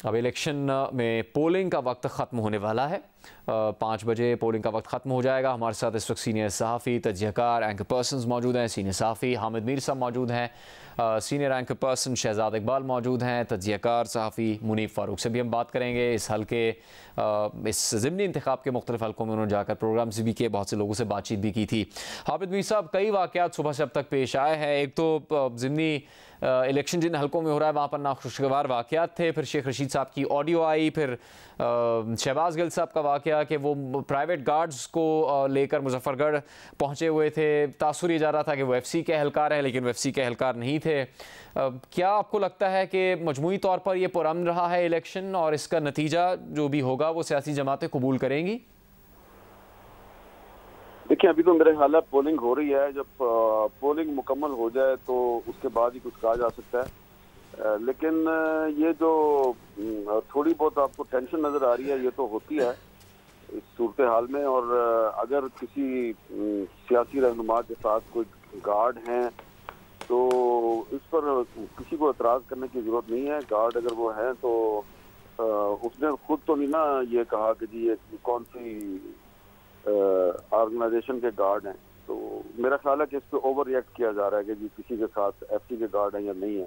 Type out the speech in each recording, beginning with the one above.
अब इलेक्शन में पोलिंग का वक्त ख़त्म होने वाला है। 5 बजे पोलिंग का वक्त ख़त्म हो जाएगा। हमारे साथ इस वक्त सीनियर सहाफ़ी, तज्ज़ियाकार, एंकर पर्सनस मौजूद हैं। सीनियर सहाफ़ी हामिद मीर साहब मौजूद हैं, senior anchor person Shahzad Iqbal मौजूद हैं, तज्ज़ियाकार सहाफ़ी मुनीफ फ़ारूक से भी हम बात करेंगे। इस हल्के इस ज़िमनी इंतखाब के मुख्तलिफ हल्कों में उन्होंने जाकर प्रोग्राम्स भी किए, बहुत से लोगों से बातचीत भी की थी। हामिद मीर साहब, कई वाक़यात सुबह से अब तक पेश आए हैं। एक तो ज़िमनी इलेक्शन जिन हल्कों में हो रहा है वहाँ पर नाखुशगवार वाक़यात थे, फिर शेख रशीद साहब की ऑडियो आई, फिर शहबाज गिल साहब का वाक़या कि वो प्राइवेट गार्ड्स को लेकर मुजफ्फरगढ़ पहुँचे हुए थे। तासुर ये जा रहा था कि वो एफसी के एहलकार हैं, लेकिन वो एफसी के एहलकार नहीं थे। क्या आपको लगता है कि मजमूई तौर पर ये पुरअमन रहा है इलेक्शन, और इसका नतीजा जो भी होगा वो सियासी जमातें कबूल करेंगी? देखिए, अभी तो मेरे ख्याल है पोलिंग हो रही है। जब पोलिंग मुकम्मल हो जाए तो उसके बाद ही कुछ कहा जा सकता है। लेकिन ये जो थोड़ी बहुत आपको टेंशन नज़र आ रही है, ये तो होती है इस सूरत हाल में। और अगर किसी सियासी रहनुमा के साथ कोई गार्ड हैं तो इस पर किसी को एतराज़ करने की ज़रूरत नहीं है। गार्ड अगर वो हैं तो उसने खुद तो नहीं ना ये कहा कि जी ये कौन सी ऑर्गेनाइजेशन के गार्ड हैं। तो मेरा ख्याल है कि इस पर ओवर रिएक्ट किया जा रहा है कि जी किसी के साथ एफटी के गार्ड हैं या नहीं है।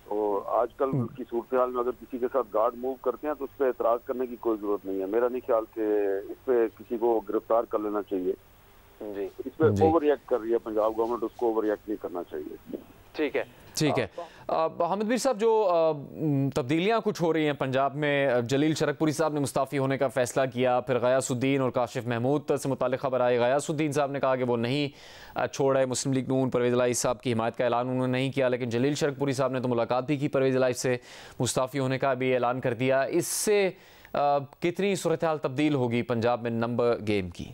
तो आजकल की सूरत हाल में अगर किसी के साथ गार्ड मूव करते हैं तो उस पर एतराज़ करने की कोई ज़रूरत नहीं है। मेरा नहीं ख्याल कि इस पर किसी को गिरफ्तार कर लेना चाहिए जी। इस पर ओवर रिएक्ट कर रही है पंजाब गवर्नमेंट, उसको ओवर रिएक्ट नहीं करना चाहिए। ठीक है, ठीक है। हामिद मीर साहब, जो तब्दीलियां कुछ हो रही हैं पंजाब में, जलील शरकपुरी साहब ने मुस्ताफ़ी होने का फ़ैसला किया, फिर गयासुद्दीन और काशिफ महमूद से मुताल्लिक़ खबर आई। गयासुद्दीन साहब ने कहा कि वो नहीं छोड़ रहे मुस्लिम लीग नून, परवेज़ इलाही साहब की हिमायत का ऐलान उन्होंने नहीं किया, लेकिन जलील शरकपुरी साहब ने तो मुलाकात भी की परवेज़ इलाही से, मुस्ताफ़ी होने का भी ऐलान कर दिया। इससे कितनी सूरत हाल तब्दील होगी पंजाब में नंबर गेम की?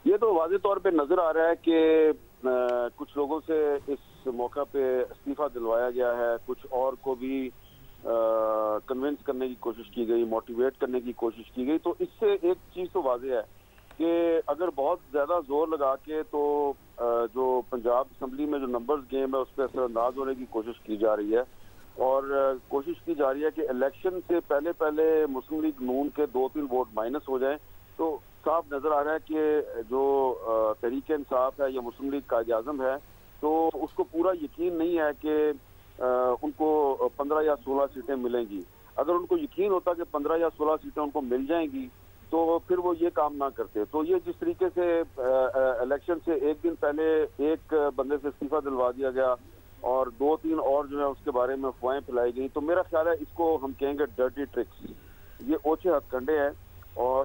ये तो वाज़ेह तौर पर नज़र आ रहा है कि कुछ लोगों से इस मौका पे इस्तीफा दिलवाया गया है, कुछ और को भी कन्विंस करने की कोशिश की गई, मोटिवेट करने की कोशिश की गई। तो इससे एक चीज़ तो वाज़ेह है कि अगर बहुत ज़्यादा जोर लगा के तो जो पंजाब असम्बली में जो नंबर्स गेम है उस पर असरअंदाज होने की कोशिश की जा रही है। और कोशिश की जा रही है कि इलेक्शन से पहले पहले मुस्लिम लीग नून के 2-3 वोट माइनस हो जाए। तो साफ नज़र आ रहा है कि जो तहरीक इंसाफ है या मुस्लिम लीग कायद-ए-आज़म है, तो उसको पूरा यकीन नहीं है कि उनको 15 या 16 सीटें मिलेंगी। अगर उनको यकीन होता कि 15 या 16 सीटें उनको मिल जाएंगी तो फिर वो ये काम ना करते। तो ये जिस तरीके से इलेक्शन से एक दिन पहले एक बंदे से इस्तीफा दिलवा दिया गया और 2-3 और जो है उसके बारे में अफवाहें फैलाई गई, तो मेरा ख्याल है इसको हम कहेंगे डर्टी ट्रिक्स। ये ओछे हथकंडे हैं और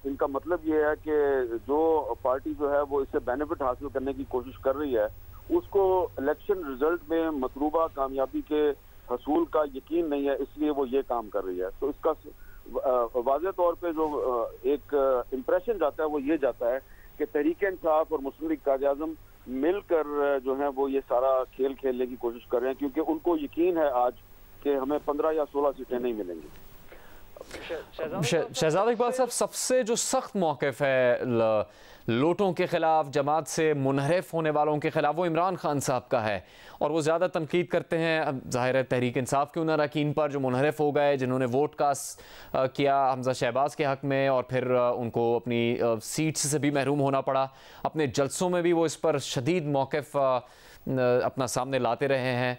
इनका मतलब ये है कि जो पार्टी जो है वो इससे बेनिफिट हासिल करने की कोशिश कर रही है, उसको इलेक्शन रिजल्ट में मतलूबा कामयाबी के हसूल का यकीन नहीं है, इसलिए वो ये काम कर रही है। तो इसका वाज़ेह तौर पे जो एक इम्प्रेशन जाता है वो ये जाता है कि तहरीक इंसाफ और मुस्लिम लीग कायद-ए-आज़म मिलकर जो है वो ये सारा खेल खेलने की कोशिश कर रहे हैं, क्योंकि उनको यकीन है आज कि हमें 15 या 16 सीटें नहीं मिलेंगी। शहजाद इकबाल साहब, सबसे जो सख्त मौक़िफ़ है लोटों के ख़िलाफ़, जमात से मुनहरफ होने वालों के ख़िलाफ़, वो इमरान खान साहब का है, और वो ज़्यादा तनकीद करते हैं ज़ाहिर है तहरीक इंसाफ के उन अरकान पर जो मुनहरफ हो गए, जिन्होंने वोट कास्ट किया हमजा शहबाज के हक़ में, और फिर उनको अपनी सीट्स से भी महरूम होना पड़ा। अपने जलसों में भी वो इस पर शदीद मौक़िफ़ अपना सामने लाते रहे हैं,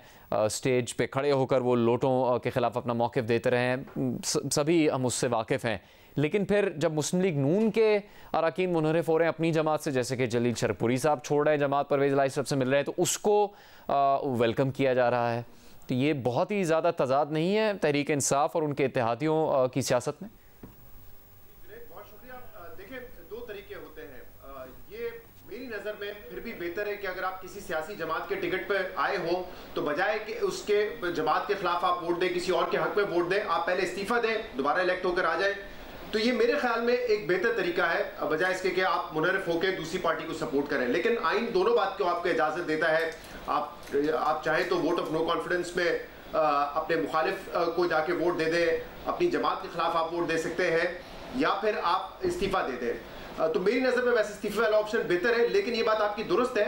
स्टेज पे खड़े होकर वो लोटों के ख़िलाफ़ अपना मौक़िफ़ देते रहे हैं, सभी हम उससे वाकिफ़ हैं। लेकिन फिर जब मुस्लिम लीग नून के अरकान मुनहरफ हो रहे हैं अपनी जमात से, जैसे कि जलील शरकपुरी साहब छोड़ रहे हैं जमात, परवेज़ इलाही साहब से मिल रहे हैं, तो उसको वेलकम किया जा रहा है। तो ये बहुत ही ज़्यादा तज़ाद नहीं है तहरीक इंसाफ और उनके इत्तेहादियों की सियासत में? बहुत शुक्रिया। देखिए, दो तरीके होते हैं। ये मेरी नज़र में फिर भी बेहतर है कि अगर आप किसी सियासी जमात के टिकट पर आए हो तो बजाय कि उसके जमात के खिलाफ आप वोट दें, किसी और के हक में वोट दें, आप पहले इस्तीफा दें, दोबारा इलेक्ट होकर आ जाए। तो ये मेरे ख्याल में एक बेहतर तरीका है, बजाय इसके कि आप मुनहरफ होकर दूसरी पार्टी को सपोर्ट करें। लेकिन आइन दोनों बात को आपको इजाज़त देता है। आप चाहें तो वोट ऑफ नो कॉन्फिडेंस में अपने मुखालिफ को जाके वोट दे दें, अपनी जमात के खिलाफ आप वोट दे सकते हैं, या फिर आप इस्तीफा दे दें। तो मेरी नज़र में वैसे इस्तीफे वाला ऑप्शन बेहतर है। लेकिन ये बात आपकी दुरुस्त है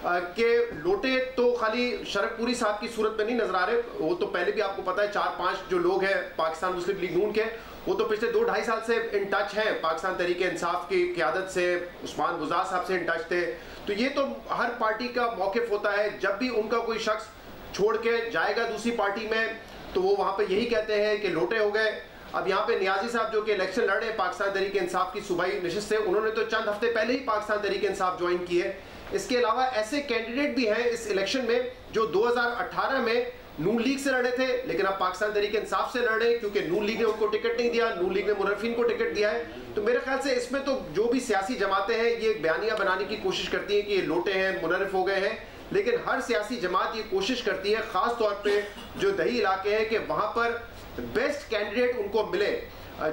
कि लोटे तो खाली शरक पूरी साहब की सूरत में नहीं नजर आ रहे, वो तो पहले भी आपको पता है 4-5 जो लोग हैं पाकिस्तान मुस्लिम लीग नून के, वो तो पिछले 2-2.5 साल से इन टच हैं पाकिस्तान तहरीक इंसाफ की क़यादत से, उस्मान बुज़ार साहब से इन टच थे। तो ये तो हर पार्टी का मौक़िफ़ होता है, जब भी उनका कोई शख्स छोड़ के जाएगा दूसरी पार्टी में तो वो वहाँ पर यही कहते हैं कि लोटे हो गए। अब यहाँ पे नियाजी साहब जो कि इलेक्शन लड़ रहे हैं पाकिस्तान तहरीक इंसाफ की सूबाई नशिस्त से, उन्होंने तो चंद हफ्ते पहले ही पाकिस्तान तहरीक इंसाफ ज्वाइन की है। इसके अलावा ऐसे कैंडिडेट भी हैं इस इलेक्शन में जो 2018 में नून लीग से लड़े थे लेकिन अब पाकिस्तान तहरीक इंसाफ से लड़ रहे हैं क्योंकि नून लीग ने उनको टिकट नहीं दिया, नून लीग ने मुर्रफीन को टिकट दिया है। तो मेरे ख्याल से इसमें तो जो भी सियासी जमातें हैं ये बयानिया बनाने की कोशिश करती हैं कि ये लोटे हैं, मुनर्रिफ हो गए हैं, लेकिन हर सियासी जमात ये कोशिश करती है खास तौर पर जो दही इलाके हैं कि वहाँ पर बेस्ट कैंडिडेट उनको मिले,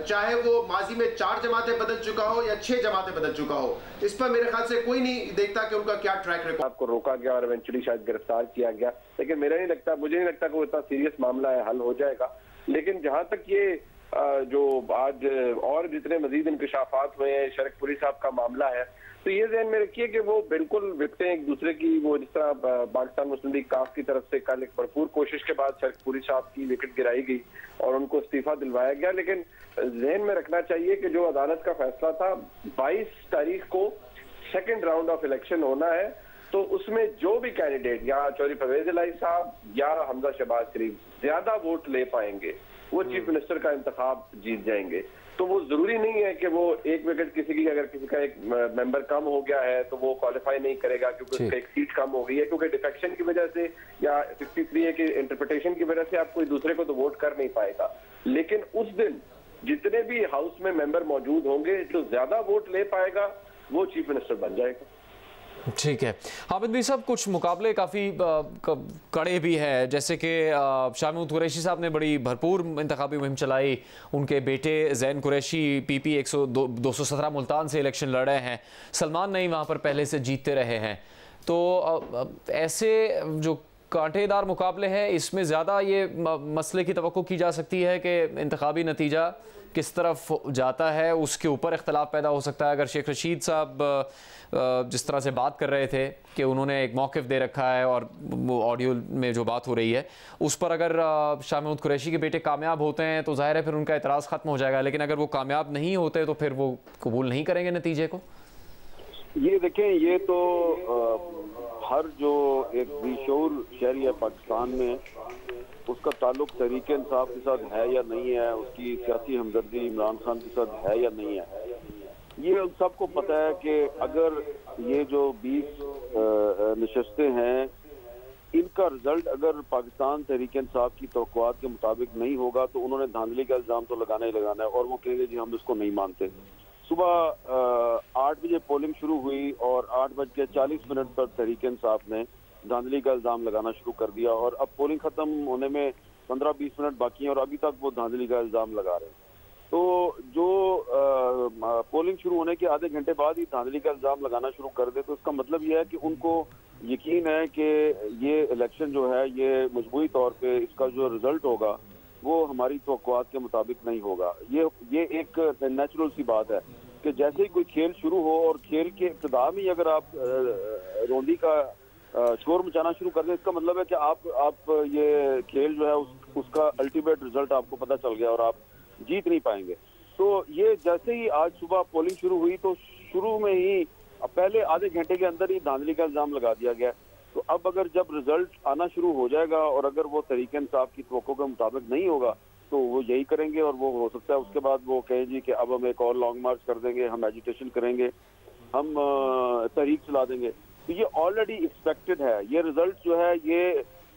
चाहे वो माजी में 4 जमातें बदल चुका हो या 6 जमातें बदल चुका हो। इस पर मेरे ख्याल से कोई नहीं देखता कि उनका क्या ट्रैक रिकॉर्ड। आपको रोका गया और इवेंचुअली शायद गिरफ्तार किया गया, लेकिन मुझे नहीं लगता कि वो इतना सीरियस मामला है, हल हो जाएगा। लेकिन जहां तक ये जो आज और जितने मजीद इंकशाफात हुए हैं शरकपुरी साहब का मामला है, तो ये ध्यान में रखिए कि वो बिल्कुल विकते हैं एक दूसरे की। वो जिस तरह पाकिस्तान मुस्लिम लीग काफ की तरफ से कल एक भरपूर कोशिश के बाद शरकपुरी साहब की विकेट गिराई गई और उनको इस्तीफा दिलवाया गया, लेकिन ज़हन में रखना चाहिए कि जो अदालत का फैसला था 22 तारीख को सेकेंड राउंड ऑफ इलेक्शन होना है, तो उसमें जो भी कैंडिडेट या चौधरी परवेज इलाही साहब या हमजा शहबाज शरीफ ज्यादा वोट ले पाएंगे वो चीफ मिनिस्टर का इंतखाब जीत जाएंगे। तो वो जरूरी नहीं है कि वो एक विकेट किसी की, अगर किसी का एक मेंबर कम हो गया है तो वो क्वालिफाई नहीं करेगा क्योंकि उसका एक सीट कम हो गई है, क्योंकि डिफेक्शन की वजह से या 63A की इंटरप्रिटेशन की वजह से आप कोई दूसरे को तो वोट कर नहीं पाएगा। लेकिन उस दिन जितने भी हाउस में मेंबर मौजूद होंगे, जो ज्यादा वोट ले पाएगा वो चीफ मिनिस्टर बन जाएगा। ठीक है हामिद मीर साहब, कुछ मुकाबले काफ़ी कड़े भी हैं, जैसे कि शाह महमूद कुरैशी साहब ने बड़ी भरपूर इंतखाबी मुहिम चलाई, उनके बेटे जैन कुरैशी PP 217 मुल्तान से इलेक्शन लड़ रहे हैं, सलमान नई वहाँ पर पहले से जीतते रहे हैं। तो ऐसे जो कांटेदार मुकाबले हैं इसमें ज़्यादा ये मसले की तवक्को की जा सकती है कि इंतखाबी नतीजा किस तरफ जाता है उसके ऊपर इख्तलाफ पैदा हो सकता है। अगर शेख रशीद साहब जिस तरह से बात कर रहे थे कि उन्होंने एक मौक़िफ़ दे रखा है और वो ऑडियो में जो बात हो रही है उस पर अगर शाह महमूद कुरैशी के बेटे कामयाब होते हैं तो ज़ाहिर है फिर उनका एतराज़ ख़त्म हो जाएगा, लेकिन अगर वो कामयाब नहीं होते तो फिर वो कबूल नहीं करेंगे नतीजे को। ये देखें, ये तो हर जो एक बेशऊर शहरी है पाकिस्तान में उसका ताल्लुक तहरीक इंसाफ के साथ है या नहीं है, उसकी सियासी हमदर्दी इमरान खान के साथ है या नहीं है, ये उन सबको पता है कि अगर ये जो 20 नशस्तें हैं इनका रिजल्ट अगर पाकिस्तान तहरीक इंसाफ की तवक्कुआत के मुताबिक नहीं होगा तो उन्होंने धांधली का इल्ज़ाम तो लगाना ही लगाना है और वो कहेंगे जी हम इसको नहीं मानते। सुबह 8 बजे पोलिंग शुरू हुई और 8:40 पर तहरीक इंसाफ ने धांधली का इल्ज़ाम लगाना शुरू कर दिया और अब पोलिंग ख़त्म होने में 15-20 मिनट बाकी हैं और अभी तक वो धांधली का इल्ज़ाम लगा रहे हैं। तो जो पोलिंग शुरू होने के आधे घंटे बाद ही धांधली का इल्ज़ाम लगाना शुरू कर दे तो इसका मतलब ये है कि उनको यकीन है कि ये इलेक्शन जो है ये मजबूरी तौर पे इसका जो रिजल्ट होगा वो हमारी तवक्कुआत के मुताबिक नहीं होगा। ये एक नेचुरल सी बात है कि जैसे ही कोई खेल शुरू हो और खेल के इब्तिदा में अगर आप रोंदी का शोर मचाना शुरू कर दें इसका मतलब है कि आप ये खेल जो है उसका अल्टीमेट रिजल्ट आपको पता चल गया और आप जीत नहीं पाएंगे। तो ये जैसे ही आज सुबह पोलिंग शुरू हुई तो शुरू में ही पहले आधे घंटे के अंदर ही धांधली का इल्ज़ाम लगा दिया गया। तो अब अगर जब रिजल्ट आना शुरू हो जाएगा और अगर वो तहरीक इंसाफ की तवक्को के मुताबिक नहीं होगा तो वो यही करेंगे और वो हो सकता है उसके बाद वो कहें जी कि अब हम एक और लॉन्ग मार्च कर देंगे, हम एजिटेशन करेंगे, हम तहरीक चला देंगे। तो ये ऑलरेडी एक्सपेक्टेड है। ये रिजल्ट जो है ये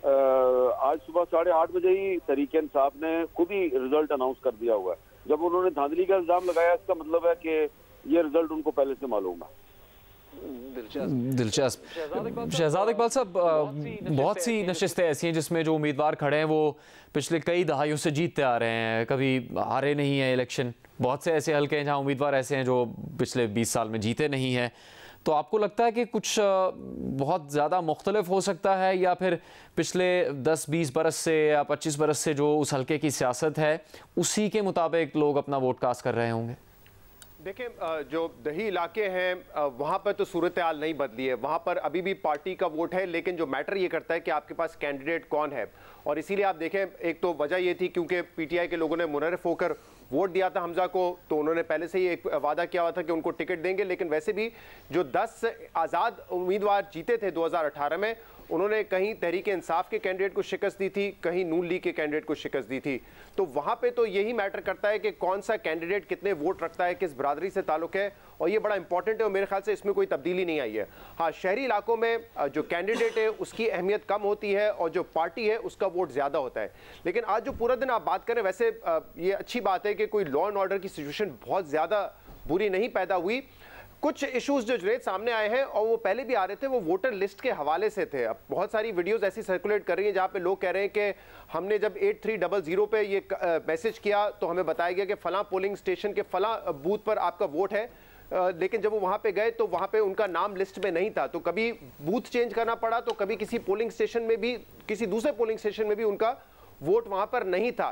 आज सुबह 8:30 बजे ही तहरीक इंसाफ ने खुद ही रिजल्ट अनाउंस कर दिया हुआ है। जब उन्होंने धांधली का इल्ज़ाम लगाया इसका मतलब है कि ये रिजल्ट उनको पहले से मालूम है। दिलचस्प। शहजाद इकबाल साहब, बहुत सी नशिस्तें ऐसी हैं जिसमें जो उम्मीदवार खड़े हैं वो पिछले कई दहाइयों से जीतते आ रहे हैं, कभी हारे नहीं हैं इलेक्शन। बहुत से ऐसे हल्के हैं जहां उम्मीदवार ऐसे हैं जो पिछले 20 साल में जीते नहीं हैं। तो आपको लगता है कि कुछ बहुत ज़्यादा मुख्तलिफ हो सकता है या फिर पिछले 10-20 बरस से या 25 बरस से जो उस हल्के की सियासत है उसी के मुताबिक लोग अपना वोट कास्ट कर रहे होंगे? देखें, जो दही इलाके हैं वहाँ पर तो सूरत हाल नहीं बदली है, वहाँ पर अभी भी पार्टी का वोट है, लेकिन जो मैटर ये करता है कि आपके पास कैंडिडेट कौन है। और इसीलिए आप देखें, एक तो वजह ये थी क्योंकि पीटीआई के लोगों ने मुनर्रिफ होकर वोट दिया था हमजा को, तो उन्होंने पहले से ही एक वादा किया हुआ था कि उनको टिकट देंगे, लेकिन वैसे भी जो 10 आज़ाद उम्मीदवार जीते थे 2018 में, उन्होंने कहीं तहरीक इंसाफ के कैंडिडेट को शिकस्त दी थी, कहीं नून लीग के कैंडिडेट को शिकस्त दी थी। तो वहां पे तो यही मैटर करता है कि कौन सा कैंडिडेट कितने वोट रखता है, किस बरादरी से ताल्लुक है, और ये बड़ा इंपॉर्टेंट है। और मेरे ख्याल से इसमें कोई तब्दीली नहीं आई है। हाँ, शहरी इलाकों में जो कैंडिडेट है उसकी अहमियत कम होती है और जो पार्टी है उसका वोट ज़्यादा होता है। लेकिन आज जो पूरा दिन आप बात करें, वैसे ये अच्छी बात है कि कोई लॉ एंड ऑर्डर की सिचुएशन बहुत ज़्यादा बुरी नहीं पैदा हुई। कुछ इश्यूज जो जुनेद सामने आए हैं और वो पहले भी आ रहे थे, वो वोटर लिस्ट के हवाले से थे। अब बहुत सारी वीडियोस ऐसी सर्कुलेट कर रही हैं जहां पे लोग कह रहे हैं कि हमने जब 8300 पे ये मैसेज किया तो हमें बताया गया कि फलां पोलिंग स्टेशन के फलां बूथ पर आपका वोट है, लेकिन जब वो वहां पे गए तो वहां पे उनका नाम लिस्ट में नहीं था। तो कभी बूथ चेंज करना पड़ा, तो कभी किसी पोलिंग स्टेशन में भी, किसी दूसरे पोलिंग स्टेशन में भी उनका वोट वहां पर नहीं था।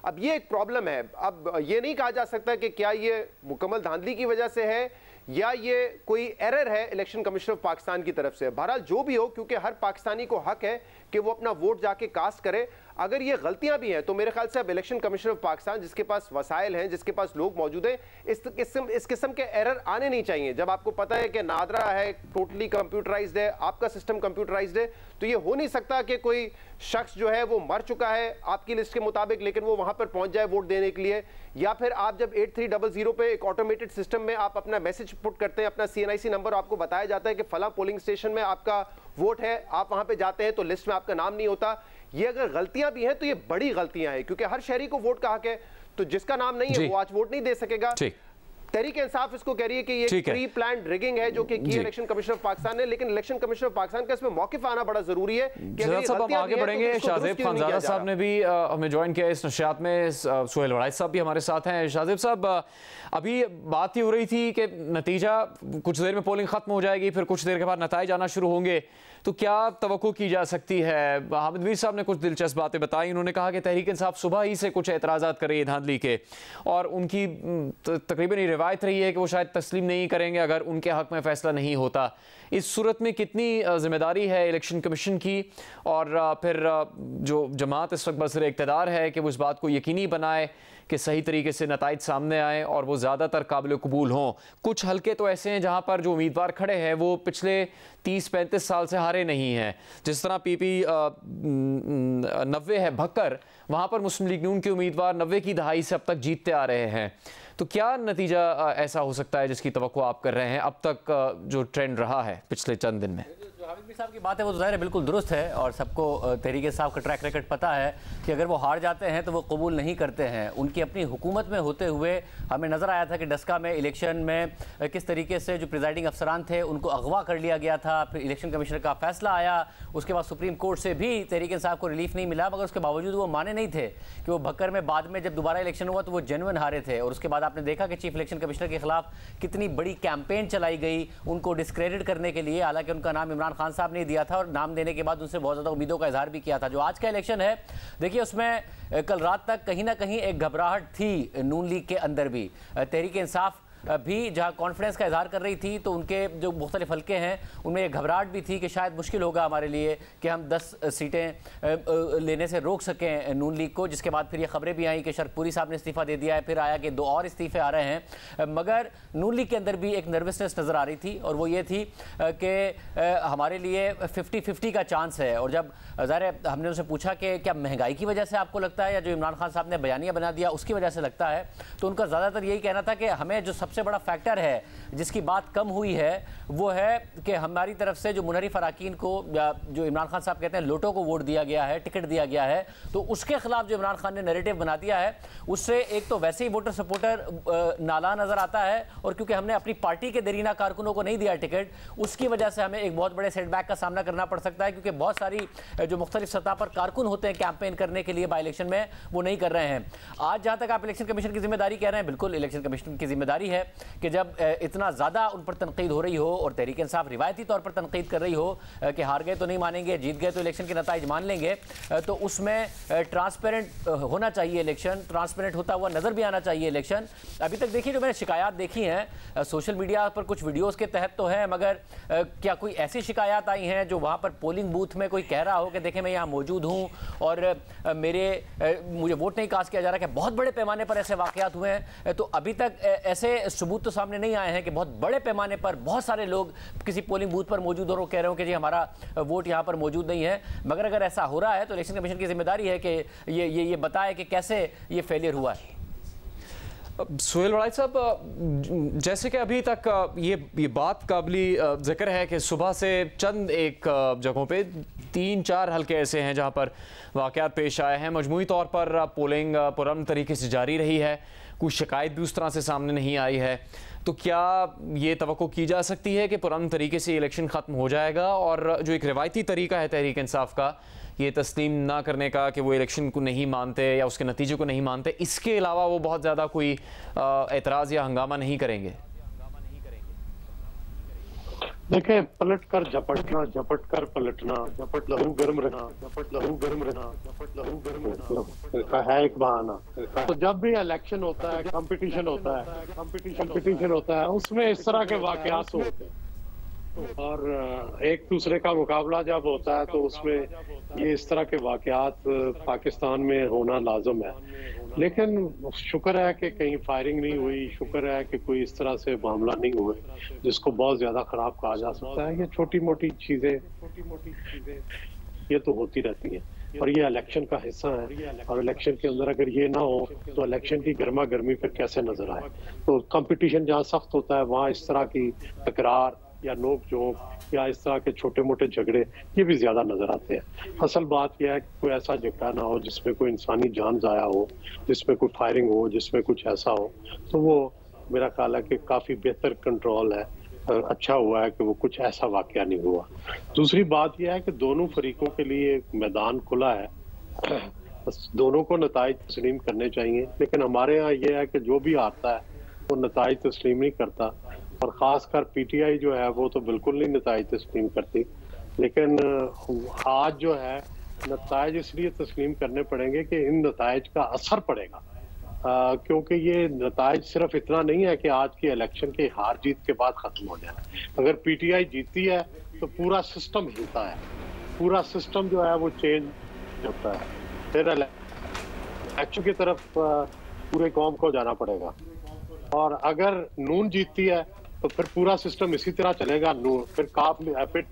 अब ये एक प्रॉब्लम है। अब ये नहीं कहा जा सकता कि क्या ये मुकम्मल धांधली की वजह से है या ये कोई एरर है इलेक्शन कमीशन ऑफ पाकिस्तान की तरफ से। बहरहाल जो भी हो, क्योंकि हर पाकिस्तानी को हक है कि वो अपना वोट जाके कास्ट करे। अगर ये गलतियां भी हैं तो मेरे ख्याल से अब इलेक्शन कमीशन ऑफ पाकिस्तान, जिसके पास वसाइल हैं, जिसके पास लोग मौजूद हैं, इस किस्म के एरर आने नहीं चाहिए। जब आपको पता है कि नादरा है, टोटली कंप्यूटराइज्ड है, आपका सिस्टम कंप्यूटराइज्ड है, तो ये हो नहीं सकता कि कोई शख्स जो है वो मर चुका है आपकी लिस्ट के मुताबिक, लेकिन वो वहां पर पहुंच जाए वोट देने के लिए। या फिर आप जब 8300 पे एक ऑटोमेटेड सिस्टम में आप अपना मैसेज पुट करते हैं, अपना CNIC नंबर, आपको बताया जाता है कि फला पोलिंग स्टेशन में आपका वोट है, आप वहां पे जाते हैं तो लिस्ट में आपका नाम नहीं होता। ये अगर गलतियां भी हैं तो ये बड़ी गलतियां हैं, क्योंकि हर शहरी को वोट का हक है। तो जिसका नाम नहीं है वो आज वोट नहीं दे सकेगा। तहरीक इंसाफ इसको कह रही है कि ये प्री प्लान्ड रिगिंग है जो कि की इलेक्शन कमीशन ऑफ पाकिस्तान ने, लेकिन इलेक्शन कमीशन ऑफ पाकिस्तान का इसमें मौकिफ आना बड़ा जरूरी है कि साहब हम आगे बढ़ेंगे। शाहजेब खानजादा साहब ने भी हमें ज्वाइन किया इस नशियात में, सुहेल वड़ाइच साहब भी हमारे साथ हैं। शाहजेब साहब, अभी बात ही हो रही थी कि नतीजा कुछ देर में पोलिंग खत्म हो जाएगी, फिर कुछ देर के बाद नताइज आना शुरू होंगे, तो क्या तवक्को की जा सकती है? हामिद मीर साहब ने कुछ दिलचस्प बातें बताई। उन्होंने कहा कि तहरीक इंसाफ सुबह ही से कुछ एतराज़ात कर रही है धांधली के, और उनकी तकरीबन ये रिवायत रही है कि वो शायद तस्लीम नहीं करेंगे अगर उनके हक में फैसला नहीं होता। इस सूरत में कितनी जिम्मेदारी है इलेक्शन कमीशन की, और फिर जो जमात इस वक्त बसर इक़्तिदार है कि वो इस बात को यकीनी बनाए कि सही तरीके से नताइज सामने आए और वो ज़्यादातर काबिल कबूल हों। कुछ हल्के तो ऐसे हैं जहाँ पर जो उम्मीदवार खड़े हैं वो पिछले 30-35 साल से हारे नहीं हैं। जिस तरह PP 90 है भक्कर, वहाँ पर मुस्लिम लीग नून के उम्मीदवार 90 की दहाई से अब तक जीतते आ रहे हैं। तो क्या नतीजा ऐसा हो सकता है जिसकी तवक्को आप कर रहे हैं अब तक जो ट्रेंड रहा है पिछले चंद दिन में? जो हामिद मीर साहब की बात है वो तो ज़ाहिर है बिल्कुल दुरुस्त है, और सबको तहरीक इंसाफ का ट्रैक रिकॉर्ड पता है कि अगर वो हार जाते हैं तो वो कबूल नहीं करते हैं। उनकी अपनी हुकूमत में होते हुए हमें नज़र आया था कि डस्का में इलेक्शन में किस तरीके से जो प्रिजाइडिंग अफसरान थे उनको अगवा कर लिया गया था। फिर इलेक्शन कमीशनर का फैसला आया, उसके बाद सुप्रीम कोर्ट से भी तहरीक इंसाफ को रिलीफ नहीं मिला, मगर उसके बावजूद वो माने नहीं थे कि वो भक्कर में बाद में जब दोबारा इलेक्शन हुआ तो वो जेन्युइन हारे थे। और उसके बाद आपने देखा कि चीफ इलेक्शन कमिश्नर के खिलाफ कितनी बड़ी कैंपेन चलाई गई उनको डिस्क्रेडिट करने के लिए, हालांकि उनका नाम इमरान खान साहब ने दिया था और नाम देने के बाद उनसे बहुत ज़्यादा उम्मीदों का इजहार भी किया था। जो आज का इलेक्शन है, देखिए उसमें कल रात तक कहीं ना कहीं एक घबराहट थी नून लीग के अंदर भी। तहरीक इंसाफ भी जहाँ कॉन्फिडेंस का इजहार कर रही थी तो उनके जो मुख्तलिफ हल्के हैं उनमें एक घबराहट भी थी कि शायद मुश्किल होगा हमारे लिए कि हम 10 सीटें लेने से रोक सकें नून लीग को। जिसके बाद फिर ये खबरें भी आई कि शरपुरी साहब ने इस्तीफ़ा दे दिया है, फिर आया कि 2 और इस्तीफ़े आ रहे हैं। मगर नून लीग के अंदर भी एक नर्वसनेस नज़र आ रही थी, और वो ये थी कि हमारे लिए 50-50 का चांस है। और जब ज़ाहिर है हमने उनसे पूछा कि क्या महंगाई की वजह से आपको लगता है या जो इमरान खान साहब ने बयानिया बना दिया उसकी वजह से लगता है, तो उनका ज़्यादातर यही कहना था कि हमें जो सबसे बड़ा फैक्टर है जिसकी बात कम हुई है वो है कि हमारी तरफ से जो मुनहरिफ अराकीन को, जो इमरान खान साहब कहते हैं लोटो को वोट दिया गया है, टिकट दिया गया है, तो उसके खिलाफ जो इमरान खान ने नैरेटिव बना दिया है उससे एक तो वैसे ही वोटर सपोर्टर नाला नजर आता है, और क्योंकि हमने अपनी पार्टी के दरीना कारकुनों को नहीं दिया टिकट, उसकी वजह से हमें एक बहुत बड़े सेटबैक का सामना करना पड़ सकता है, क्योंकि बहुत सारी जो मुख्तलिफ सतह पर कारकुन होते हैं कैंपेन करने के लिए बाई इलेक्शन में, वो नहीं कर रहे हैं। आज जहां तक आप इलेक्शन कमीशन की जिम्मेदारी कह रहे हैं, बिल्कुल इलेक्शन कमीशन की जिम्मेदारी है, है कि जब इतना ज़्यादा उन पर तनकीद हो रही हो और तहरीक इंसाफ रिवायती तौर पर तनकीद कर रही हो कि हार गए तो नहीं मानेंगे, जीत गए तो इलेक्शन के नताइज मान लेंगे, तो उसमें ट्रांसपेरेंट होना चाहिए इलेक्शन, ट्रांसपेरेंट होता हुआ नज़र भी आना चाहिए इलेक्शन। अभी तक देखिए जो मैंने शिकायत देखी हैं सोशल मीडिया पर कुछ वीडियोज़ के तहत तो है, मगर क्या कोई ऐसी शिकायत आई हैं जो वहाँ पर पोलिंग बूथ में कोई कह रहा हो कि देखें मैं यहाँ मौजूद हूँ और मुझे वोट नहीं कास्ट किया जा रहा, कि बहुत बड़े पैमाने पर ऐसे वाक़यात हुए हैं? तो अभी तक ऐसे सबूत तो सामने नहीं आए हैं कि बहुत बड़े पैमाने पर बहुत सारे लोग किसी पोलिंग बूथ पर मौजूद हो और कह रहे हो कि जी हमारा वोट यहाँ पर मौजूद नहीं है। मगर अगर ऐसा हो रहा है तो इलेक्शन कमीशन की जिम्मेदारी है कि ये बताए कि कैसे ये फेलियर हुआ है। सुहेल वड़ाई साहब, जैसे कि अभी तक ये बात काबिल जिक्र है कि सुबह से चंद एक जगहों पे 3-4 हल्के ऐसे हैं जहां पर वाक़यात पेश आए हैं। मजमूई तौर पर पोलिंग पुरअमन तरीके से जारी रही है, कोई शिकायत भी उस तरह से सामने नहीं आई है। तो क्या ये तवक्को की जा सकती है कि पुरअमन तरीके से इलेक्शन ख़त्म हो जाएगा और जो एक रिवायती तरीका है तहरीक इंसाफ का ये तस्लीम ना करने का कि वो इलेक्शन को नहीं मानते या उसके नतीजे को नहीं मानते, इसके अलावा वो बहुत ज़्यादा कोई एतराज़ या हंगामा नहीं करेंगे? देखें, पलट कर झपटना, झपट कर पलटना, झपट लहू गर्म रहना, झपट लहू गर्म रहना, झपट लहू गर्म रहना है एक बहाना। तो जब भी इलेक्शन होता है, कंपटीशन होता है, उसमें इस तरह के वाकयात होते हैं और एक दूसरे का मुकाबला जब होता है तो उसमें ये इस तरह के वाकयात पाकिस्तान में होना लाजम है। लेकिन शुक्र है कि कहीं फायरिंग नहीं हुई, शुक्र है कि कोई इस तरह से मामला नहीं हुए जिसको बहुत ज्यादा खराब कहा जा सकता है। ये छोटी मोटी चीजें ये तो होती रहती हैं और ये इलेक्शन का हिस्सा है और इलेक्शन के अंदर अगर ये ना हो तो इलेक्शन की गर्मा गर्मी पर कैसे नजर आए। तो कंपटीशन जहाँ सख्त होता है वहाँ इस तरह की तकरार या नोक झोंक या इस तरह के छोटे मोटे झगड़े ये भी ज्यादा नजर आते हैं। असल बात यह है कि कोई ऐसा झगड़ा ना हो जिसमें कोई इंसानी जान जाया हो, जिसमें कोई फायरिंग हो, जिसमें कुछ ऐसा हो, तो वो मेरा ख्याल है कि काफी बेहतर कंट्रोल है। अच्छा हुआ है कि वो कुछ ऐसा वाकया नहीं हुआ। दूसरी बात यह है कि दोनों फरीकों के लिए मैदान खुला है, बस दोनों को नताइज तस्लीम करने चाहिए। लेकिन हमारे यहाँ यह है कि जो भी आता है वो नताइज तस्लीम नहीं करता और ख़ासकर पीटीआई जो है वो तो बिल्कुल नहीं नताइज तस्लीम करती। लेकिन आज जो है नताइज इसलिए तस्लीम करने पड़ेंगे कि इन नताइज का असर पड़ेगा, क्योंकि ये नताइज सिर्फ इतना नहीं है कि आज की इलेक्शन के हार जीत के बाद ख़त्म हो जाए। अगर पीटीआई जीतती है तो पूरा सिस्टम हिलता है, पूरा सिस्टम जो है वो चेंज होता है। फिर इलेक्शन की तरफ पूरे कौम को जाना पड़ेगा और अगर नून जीतती है तो फिर पूरा सिस्टम इसी तरह चलेगा। फिर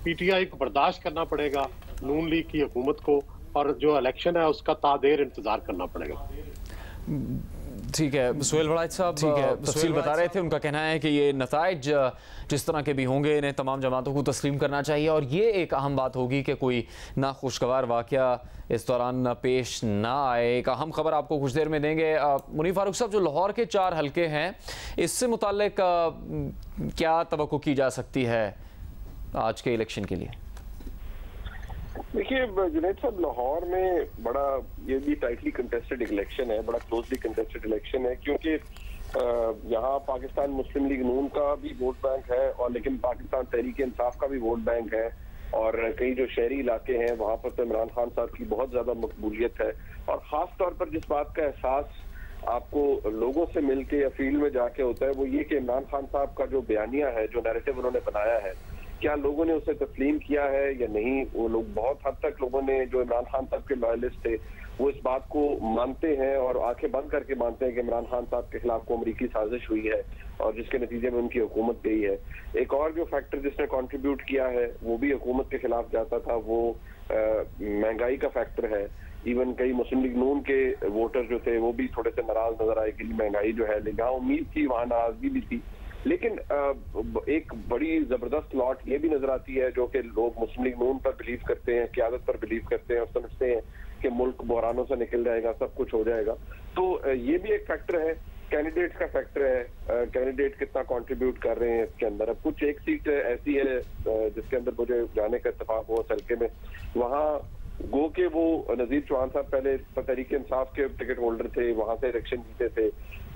पीटीआई को बर्दाश्त करना पड़ेगा नून लीग की हुकूमत को और जो इलेक्शन है उसका तादेर इंतजार करना पड़ेगा। ठीक है, सुहेल वड़ाई साहब तफसील बता रहे थे। उनका कहना है कि ये नताइज जिस तरह के भी होंगे इन्हें तमाम जमातों को तस्लीम करना चाहिए और ये एक अहम बात होगी कि कोई नाखुशगवार वाक़या इस दौरान पेश ना आए। एक अहम खबर आपको कुछ देर में देंगे। मुनीर फारूक साहब, जो लाहौर के 4 हल्के हैं इससे मुताल्लिक क्या तवक्को की जा सकती है आज के इलेक्शन के लिए? देखिए जुनैद साहब, लाहौर में बड़ा ये भी टाइटली कंटेस्टेड इलेक्शन है, बड़ा क्लोजली कंटेस्टेड इलेक्शन है, क्योंकि यहाँ पाकिस्तान मुस्लिम लीग नून का भी वोट बैंक है और लेकिन पाकिस्तान तहरीक इंसाफ का भी वोट बैंक है और कई जो शहरी इलाके हैं वहाँ पर तो इमरान खान साहब की बहुत ज्यादा मकबूलियत है। और खास तौर पर जिस बात का एहसास आपको लोगों से मिलके या फील्ड में जाके होता है वो ये कि इमरान खान साहब का जो बयानिया है, जो नैरेटिव उन्होंने बनाया है, क्या लोगों ने उसे तस्लीम किया है या नहीं। वो लोग बहुत हद तक लोगों ने जो इमरान खान साहब के लॉयलिस्ट थे वो इस बात को मानते हैं और आंखें बंद करके मानते हैं कि इमरान खान साहब के खिलाफ को अमरीकी साजिश हुई है और जिसके नतीजे में उनकी हुकूमत गई है। एक और जो फैक्टर जिसने कंट्रीब्यूट किया है वो भी हुकूमत के खिलाफ जाता था, वो महंगाई का फैक्टर है। इवन कई मुस्लिम लीग नून के वोटर जो थे वो भी थोड़े से नाराज नजर आए कि महंगाई जो है, जहाँ उम्मीद थी वहाँ नाराजगी भी थी। लेकिन एक बड़ी जबरदस्त लॉट ये भी नजर आती है जो कि लोग मुस्लिम लीग नून पर बिलीव करते हैं, क़यादत पर बिलीव करते हैं और समझते हैं कि मुल्क बहरानों से निकल जाएगा, सब कुछ हो जाएगा। तो ये भी एक फैक्टर है, कैंडिडेट्स का फैक्टर है, कैंडिडेट कितना कंट्रीब्यूट कर रहे हैं इसके अंदर। अब कुछ एक सीट ऐसी है जिसके अंदर मुझे जाने का इत्तेफाक हुआ हल्के में, वहाँ गो के वो नजीर चौहान साहब पहले तहरीक इंसाफ के टिकट होल्डर थे, वहां से इलेक्शन जीते थे,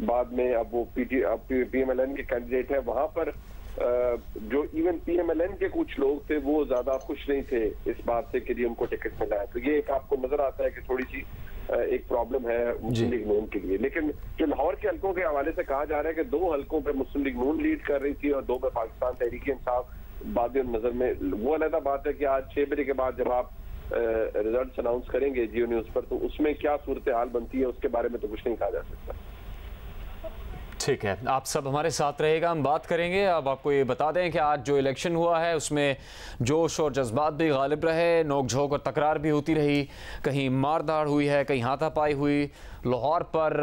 बाद में अब वो PMLN के कैंडिडेट है। वहां पर जो इवन PMLN के कुछ लोग थे वो ज्यादा खुश नहीं थे इस बात से कि जी उनको टिकट मिला है। तो ये एक आपको नजर आता है कि थोड़ी सी एक प्रॉब्लम है मुस्लिम लीग नून के लिए। लेकिन जो लाहौर के हल्कों के हवाले से कहा जा रहा है कि 2 हल्कों पे मुस्लिम लीग नून लीड कर रही थी और 2 में पाकिस्तान तहरीक इंसाफ बाद नजर में, वो अलग बात है कि आज 6 बजे के बाद जब आप रिजल्ट अनाउंस करेंगे जियो न्यूज पर, तो उसमें क्या सूरत हाल बनती है उसके बारे में तो कुछ नहीं कहा जा सकता। ठीक है, आप सब हमारे साथ रहेगा, हम बात करेंगे। अब आपको ये बता दें कि आज जो इलेक्शन हुआ है उसमें जोश और जज्बात भी गालिब रहे, नोक झोंक और तकरार भी होती रही, कहीं मारधाड़ हुई है, कहीं हाथापाई हुई। लाहौर पर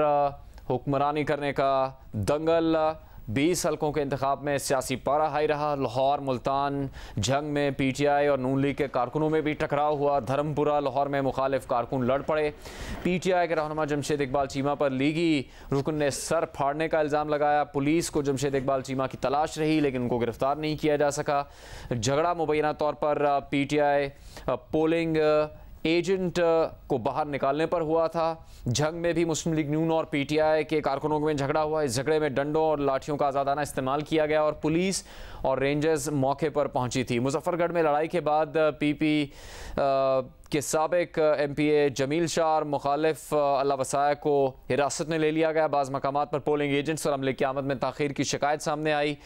हुक्मरानी करने का दंगल, 20 हल्कों के इंतखाब में सियासी पारा हाई रहा। लाहौर मुल्तान जंग में PTI और नून लीग के कारकुनों में भी टकराव हुआ। धर्मपुरा लाहौर में मुखालिफ कारकुन लड़ पड़े। PTI के रहनुमा जमशेद इकबाल चीमा पर लीगी रुकन ने सर फाड़ने का इल्ज़ाम लगाया। पुलिस को जमशेद इकबाल चीमा की तलाश रही लेकिन उनको गिरफ्तार नहीं किया जा सका। झगड़ा मुबैना तौर पर PTI पोलिंग एजेंट को बाहर निकालने पर हुआ था। जंग में भी मुस्लिम लीग नून और PTI के कारकुनों में झगड़ा हुआ। इस झगड़े में डंडों और लाठियों का आज़ादाना इस्तेमाल किया गया और पुलिस और रेंजर्स मौके पर पहुंची थी। मुजफ्फरगढ़ में लड़ाई के बाद PP के साबिक MPA जमील शाह और मुखालिफ अल्लाह वसाया को हिरासत में ले लिया गया। बाज़ मकामात पर पोलिंग एजेंट्स और अमले की आमद में ताख़ीर की शिकायत सामने आई।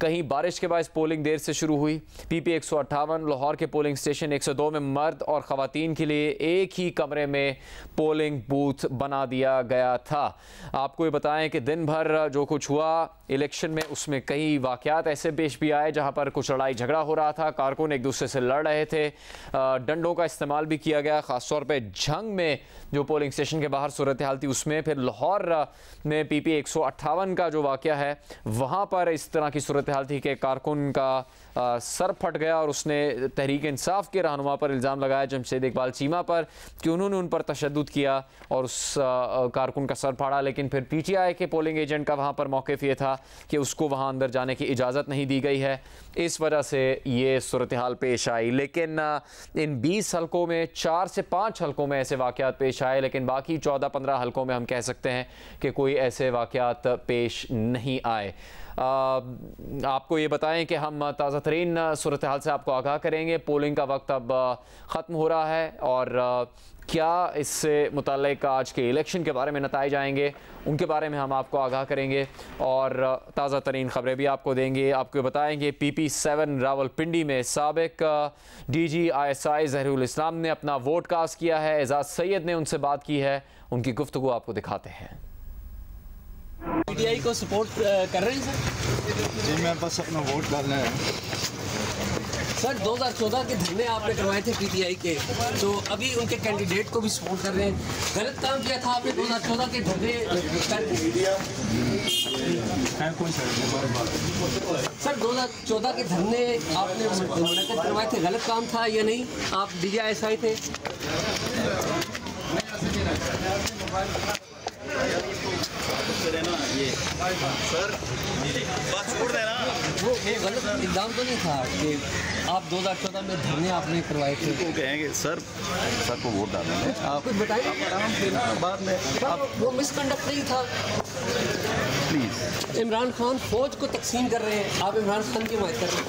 कहीं बारिश के बायस पोलिंग देर से शुरू हुई। PP 158 लाहौर के पोलिंग स्टेशन 102 में मर्द और ख़वातीन के लिए एक ही कमरे में पोलिंग बूथ बना दिया गया था। आपको ये बताएं कि दिन भर जो कुछ हुआ इलेक्शन में उसमें कई वाक़यात ऐसे पेश भी आए जहाँ पर कुछ लड़ाई झगड़ा हो रहा था, कारकुन एक दूसरे से लड़ रहे थे, डंडों का इस्तेमाल भी किया गया। ख़ासतौर पे जंग में जो पोलिंग स्टेशन के बाहर सूरत हाल थी उसमें। फिर लाहौर में PP 158 का जो वाक़या है वहाँ पर इस तरह की सूरत हाल थी कि कारकुन का सर फट गया और उसने तहरीक इंसाफ के रहनुमा पर इल्ज़ाम लगाया जमशेद इकबाल चीमा पर कि उन्होंने उन पर तशद्दुद किया और उस कारकुन का सर फाड़ा। लेकिन फिर PTI के पोलिंग एजेंट का वहाँ पर मौक़िफ़ ये था कि उसको वहाँ अंदर जाने की इजाज़त नहीं दी गई है, इस वजह से ये सूरत हाल पेश आई। लेकिन इन 20 हल्कों में 4 से 5 हल्कों में ऐसे वाक़यात पेश आए, लेकिन बाकी 14-15 हल्कों में हम कह सकते हैं कि कोई ऐसे वाक़यात पेश नहीं आए। आपको ये बताएं कि हम ताज़ा तरीन सूरत हाल से आपको आगाह करेंगे। पोलिंग का वक्त अब ख़त्म हो रहा है और क्या इससे मुताल्लिक़ आज के इलेक्शन के बारे में नताइज आएंगे उनके बारे में हम आपको आगाह करेंगे और ताज़ा तरीन ख़बरें भी आपको देंगे। आपको बताएंगे PP 7 रावलपिंडी में साबिक DG ISI ज़हरुल इस्लाम ने अपना वोट कास्ट किया है। एजाज़ सैयद ने उनसे बात की है, उनकी गुफ्तगू आपको दिखाते हैं। PTI को सपोर्ट कर रहे हैं सर? जी मैं बस अपना वोट डालना है सर। 2014 के धरने आपने करवाए थे PTI के, तो अभी उनके कैंडिडेट को भी सपोर्ट कर रहे हैं। गलत काम किया था आपने 2014 के धरने सर 2014 के धरने आपने मुनक़्क़िद करवाए थे, गलत काम था या नहीं? आप DG ISI थे। सर बात छोड़ देना, वो गलत इल्ज़ाम तो नहीं था कि आप 2014 में धरने आपने करवाए थे? वो कहेंगे सर को वोट डालेंगे आप कुछ बताइए। आप आराम से ना बाद में आप वो मिसकंडक्ट नहीं था। प्लीज़। इमरान खान फौज को तकसीम कर रहे हैं, आप इमरान खान की हिमायत कर रहे हैं।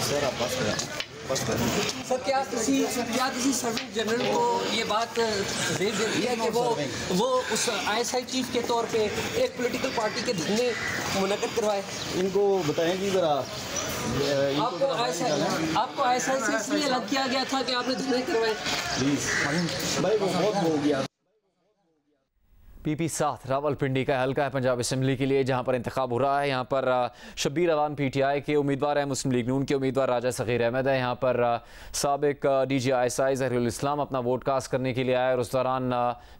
सर आप बस करें। सर क्या किसी सर्वेंट जनरल को ये बात रेज देती है कि वो उस ISI चीफ के तौर पे एक पॉलिटिकल पार्टी के धरने मुनक़्क़िद करवाए? इनको बताएं कि ज़रा आपको ISI से इसलिए अलग किया गया था कि आपने धरने करवाए? प्लीज़ भाई वो बहुत हो गया। PP 7 रावलपिंडी का हल्का है पंजाब असम्बली के लिए जहां पर इंतखाब हो रहा है। यहाँ पर शब्बीर अवान PTI के उम्मीदवार हैं, मुस्लिम लीग नून के उम्मीदवार राजा सग़ीर अहमद है। यहाँ पर साबिक DG ISI ज़हरुल इस्लाम अपना वोट कास्ट करने के लिए आए और उस दौरान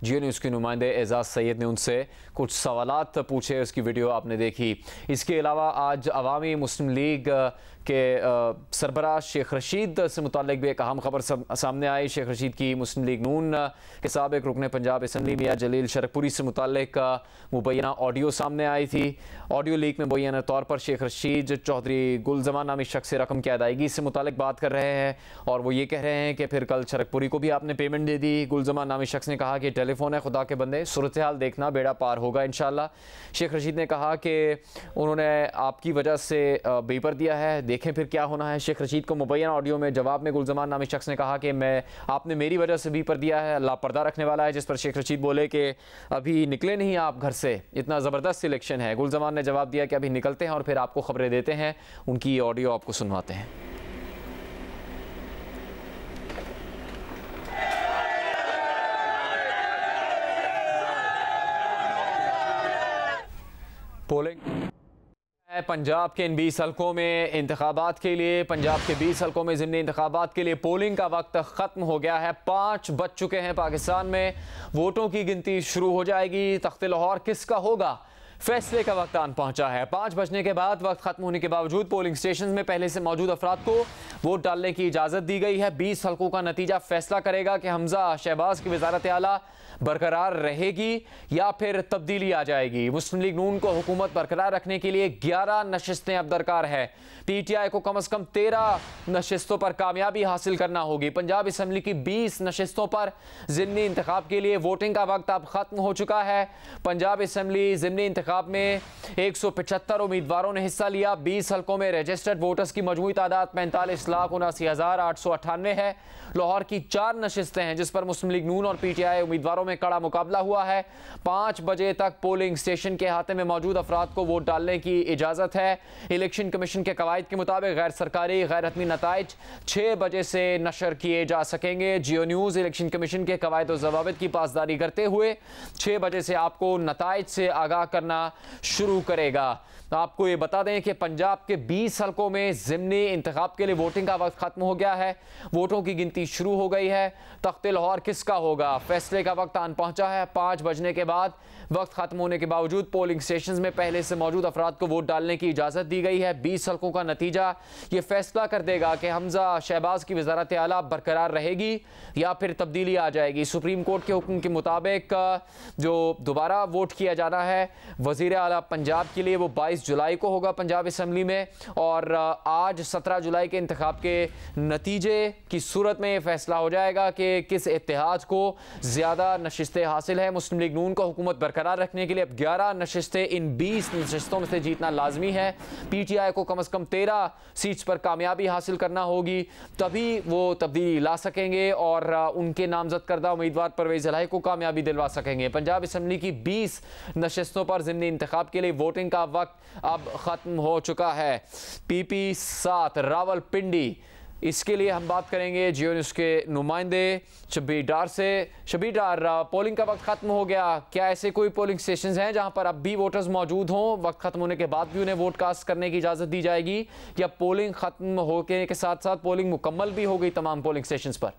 जियो न्यूज़ के नुमाइंदे एजाज़ सैयद ने उनसे कुछ सवालात पूछे, उसकी वीडियो आपने देखी। इसके अलावा आज अवामी मुस्लिम लीग के सरबराह शेख रशीद से मुताल्लिक़ भी एक अहम खबर सामने आई। शेख रशीद की मुस्लिम लीग नून के साबिक रुकन पंजाब असम्बली मियां जलील शरकपुरी से मुताल्लिक मुबैना ऑडियो सामने आई थी। ऑडियो लीक में मुबैना तौर पर शेख रशीद चौधरी गुलजमान नामी शख्स से रकम की अदायगी से मुताल्लिक बात कर रहे हैं और वो ये कह रहे हैं कि फिर कल शरकपुरी को भी आपने पेमेंट दे दी। गुलजमान नामी शख्स ने कहा कि टेलीफोन है, खुदा के बंदे सूरत हाल देखना, बेड़ा पार होगा इंशाल्लाह। शेख रशीद ने कहा कि उन्होंने आपकी वजह से बेपर दिया है, देखें फिर क्या होना है। शेख रशीद को मुबैना ऑडियो में जवाब में गुलजमान नामी शख्स ने कहा कि आपने मेरी वजह से बेपर दिया है, अल्लाह पर्दा रखने वाला है। जिस पर शेख रशीद बोले कि अभी निकले नहीं आप घर से, इतना ज़बरदस्त इलेक्शन है। गुलजमान ने जवाब दिया कि अभी निकलते हैं और फिर आपको खबरें देते हैं। उनकी ऑडियो आपको सुनवाते हैं। पोलिंग पंजाब के इन 20 हल्कों में इंतखाबात के लिए, पंजाब के 20 हल्कों में ज़िमनी इंतखाबात के लिए पोलिंग का वक्त ख़त्म हो गया है। 5 बज चुके हैं पाकिस्तान में। वोटों की गिनती शुरू हो जाएगी। तख्ते लाहौर किसका होगा, फैसले का वक्त आन पहुंचा है। 5 बजने के बाद वक्त खत्म होने के बावजूद पोलिंग स्टेशन में पहले से मौजूद अफराद को वोट डालने की इजाज़त दी गई है। 20 हल्कों का नतीजा फैसला करेगा कि हमजा शहबाज की वजारत आला बरकरार रहेगी या फिर तब्दीली आ जाएगी। मुस्लिम लीग नून को हुकूमत बरकरार रखने के लिए 11 नशिस्तें अब दरकार है। PTI को कम से कम 13 नशिस्तों पर कामयाबी हासिल करना होगी। पंजाब असम्बली की 20 नशिस्तों पर ज़िमनी इंतखाब के लिए वोटिंग का वक्त अब ख़त्म हो चुका है। पंजाब असम्बली ज़िमनी इंतखाब में 175 उम्मीदवारों ने हिस्सा लिया। 20 हल्कों में रजिस्टर्ड वोटर्स की मजमूई तादाद 45,79,898 है। लाहौर की 4 नशिस्तें हैं जिस पर मुस्लिम लीग नून और PTI उम्मीदवारों में कड़ा मुकाबला हुआ है। 5 बजे तक पोलिंग स्टेशन के अहाते में मौजूद अफराद को वोट डालने की इजाज़त है। इलेक्शन कमीशन के कवायद के मुताबिक गैर सरकारी गैर हतमी नताइज 6 बजे से नशर किए जा सकेंगे। जियो न्यूज़ इलेक्शन कमीशन के कवायद और ज़वाबित की पासदारी करते हुए 6 बजे से आपको नताइज से आगाह करना शुरू करेगा। तो आपको ये बता दें कि पंजाब के 20 हल्कों में ज़िमनी इंतखाब के लिए वोटिंग का वक्त खत्म हो गया है। वोटों की गिनती शुरू हो गई है। तख्ते लाहौर किसका होगा, फैसले का वक्त आन पहुंचा है। 5 बजने के बाद वक्त खत्म होने के बावजूद पोलिंग स्टेशन में पहले से मौजूद अफराद को वोट डालने की इजाज़त दी गई है। 20 हल्कों का नतीजा ये फैसला कर देगा कि हमजा शहबाज की वजारत आला बरकरार रहेगी या फिर तब्दीली आ जाएगी। सुप्रीम कोर्ट के हुक्म के मुताबिक जो दोबारा वोट किया जाना है वज़ीर आला पंजाब के लिए वो 22 जुलाई को होगा पंजाब असम्बली में। और आज 17 जुलाई के इंतखाब के नतीजे की सूरत में ये फैसला हो जाएगा कि किस इत्तेहाद को ज़्यादा नशिस्तें हासिल है। मुस्लिम लीग नून को हुकूमत बरकरार रखने के लिए अब 11 नशिस्तें इन 20 नशिस्तों में से जीतना लाजमी है। PTI को कम से कम 13 सीट्स पर कामयाबी हासिल करना होगी, तभी वो तब्दीली ला सकेंगे और उनके नामजद करदा उम्मीदवार परवेज़ इलाही को कामयाबी दिलवा सकेंगे। पंजाब असम्बली की 20 नशिस्तों पर ज़िमनी इंतखाब के लिए वोटिंग का वक्त अब ख़त्म हो चुका है। PP 7 रावलपिंडी, इसके लिए हम बात करेंगे जियो न्यूज़ के नुमाइंदे शब्बीर डार से। शब्बीर डार, पोलिंग का वक्त खत्म हो गया, क्या ऐसे कोई पोलिंग स्टेशन हैं जहां पर अब भी वोटर्स मौजूद हों, वक्त खत्म होने के बाद भी उन्हें वोट कास्ट करने की इजाज़त दी जाएगी, या पोलिंग खत्म होने के साथ साथ पोलिंग मुकम्मल भी हो गई तमाम पोलिंग स्टेशन पर?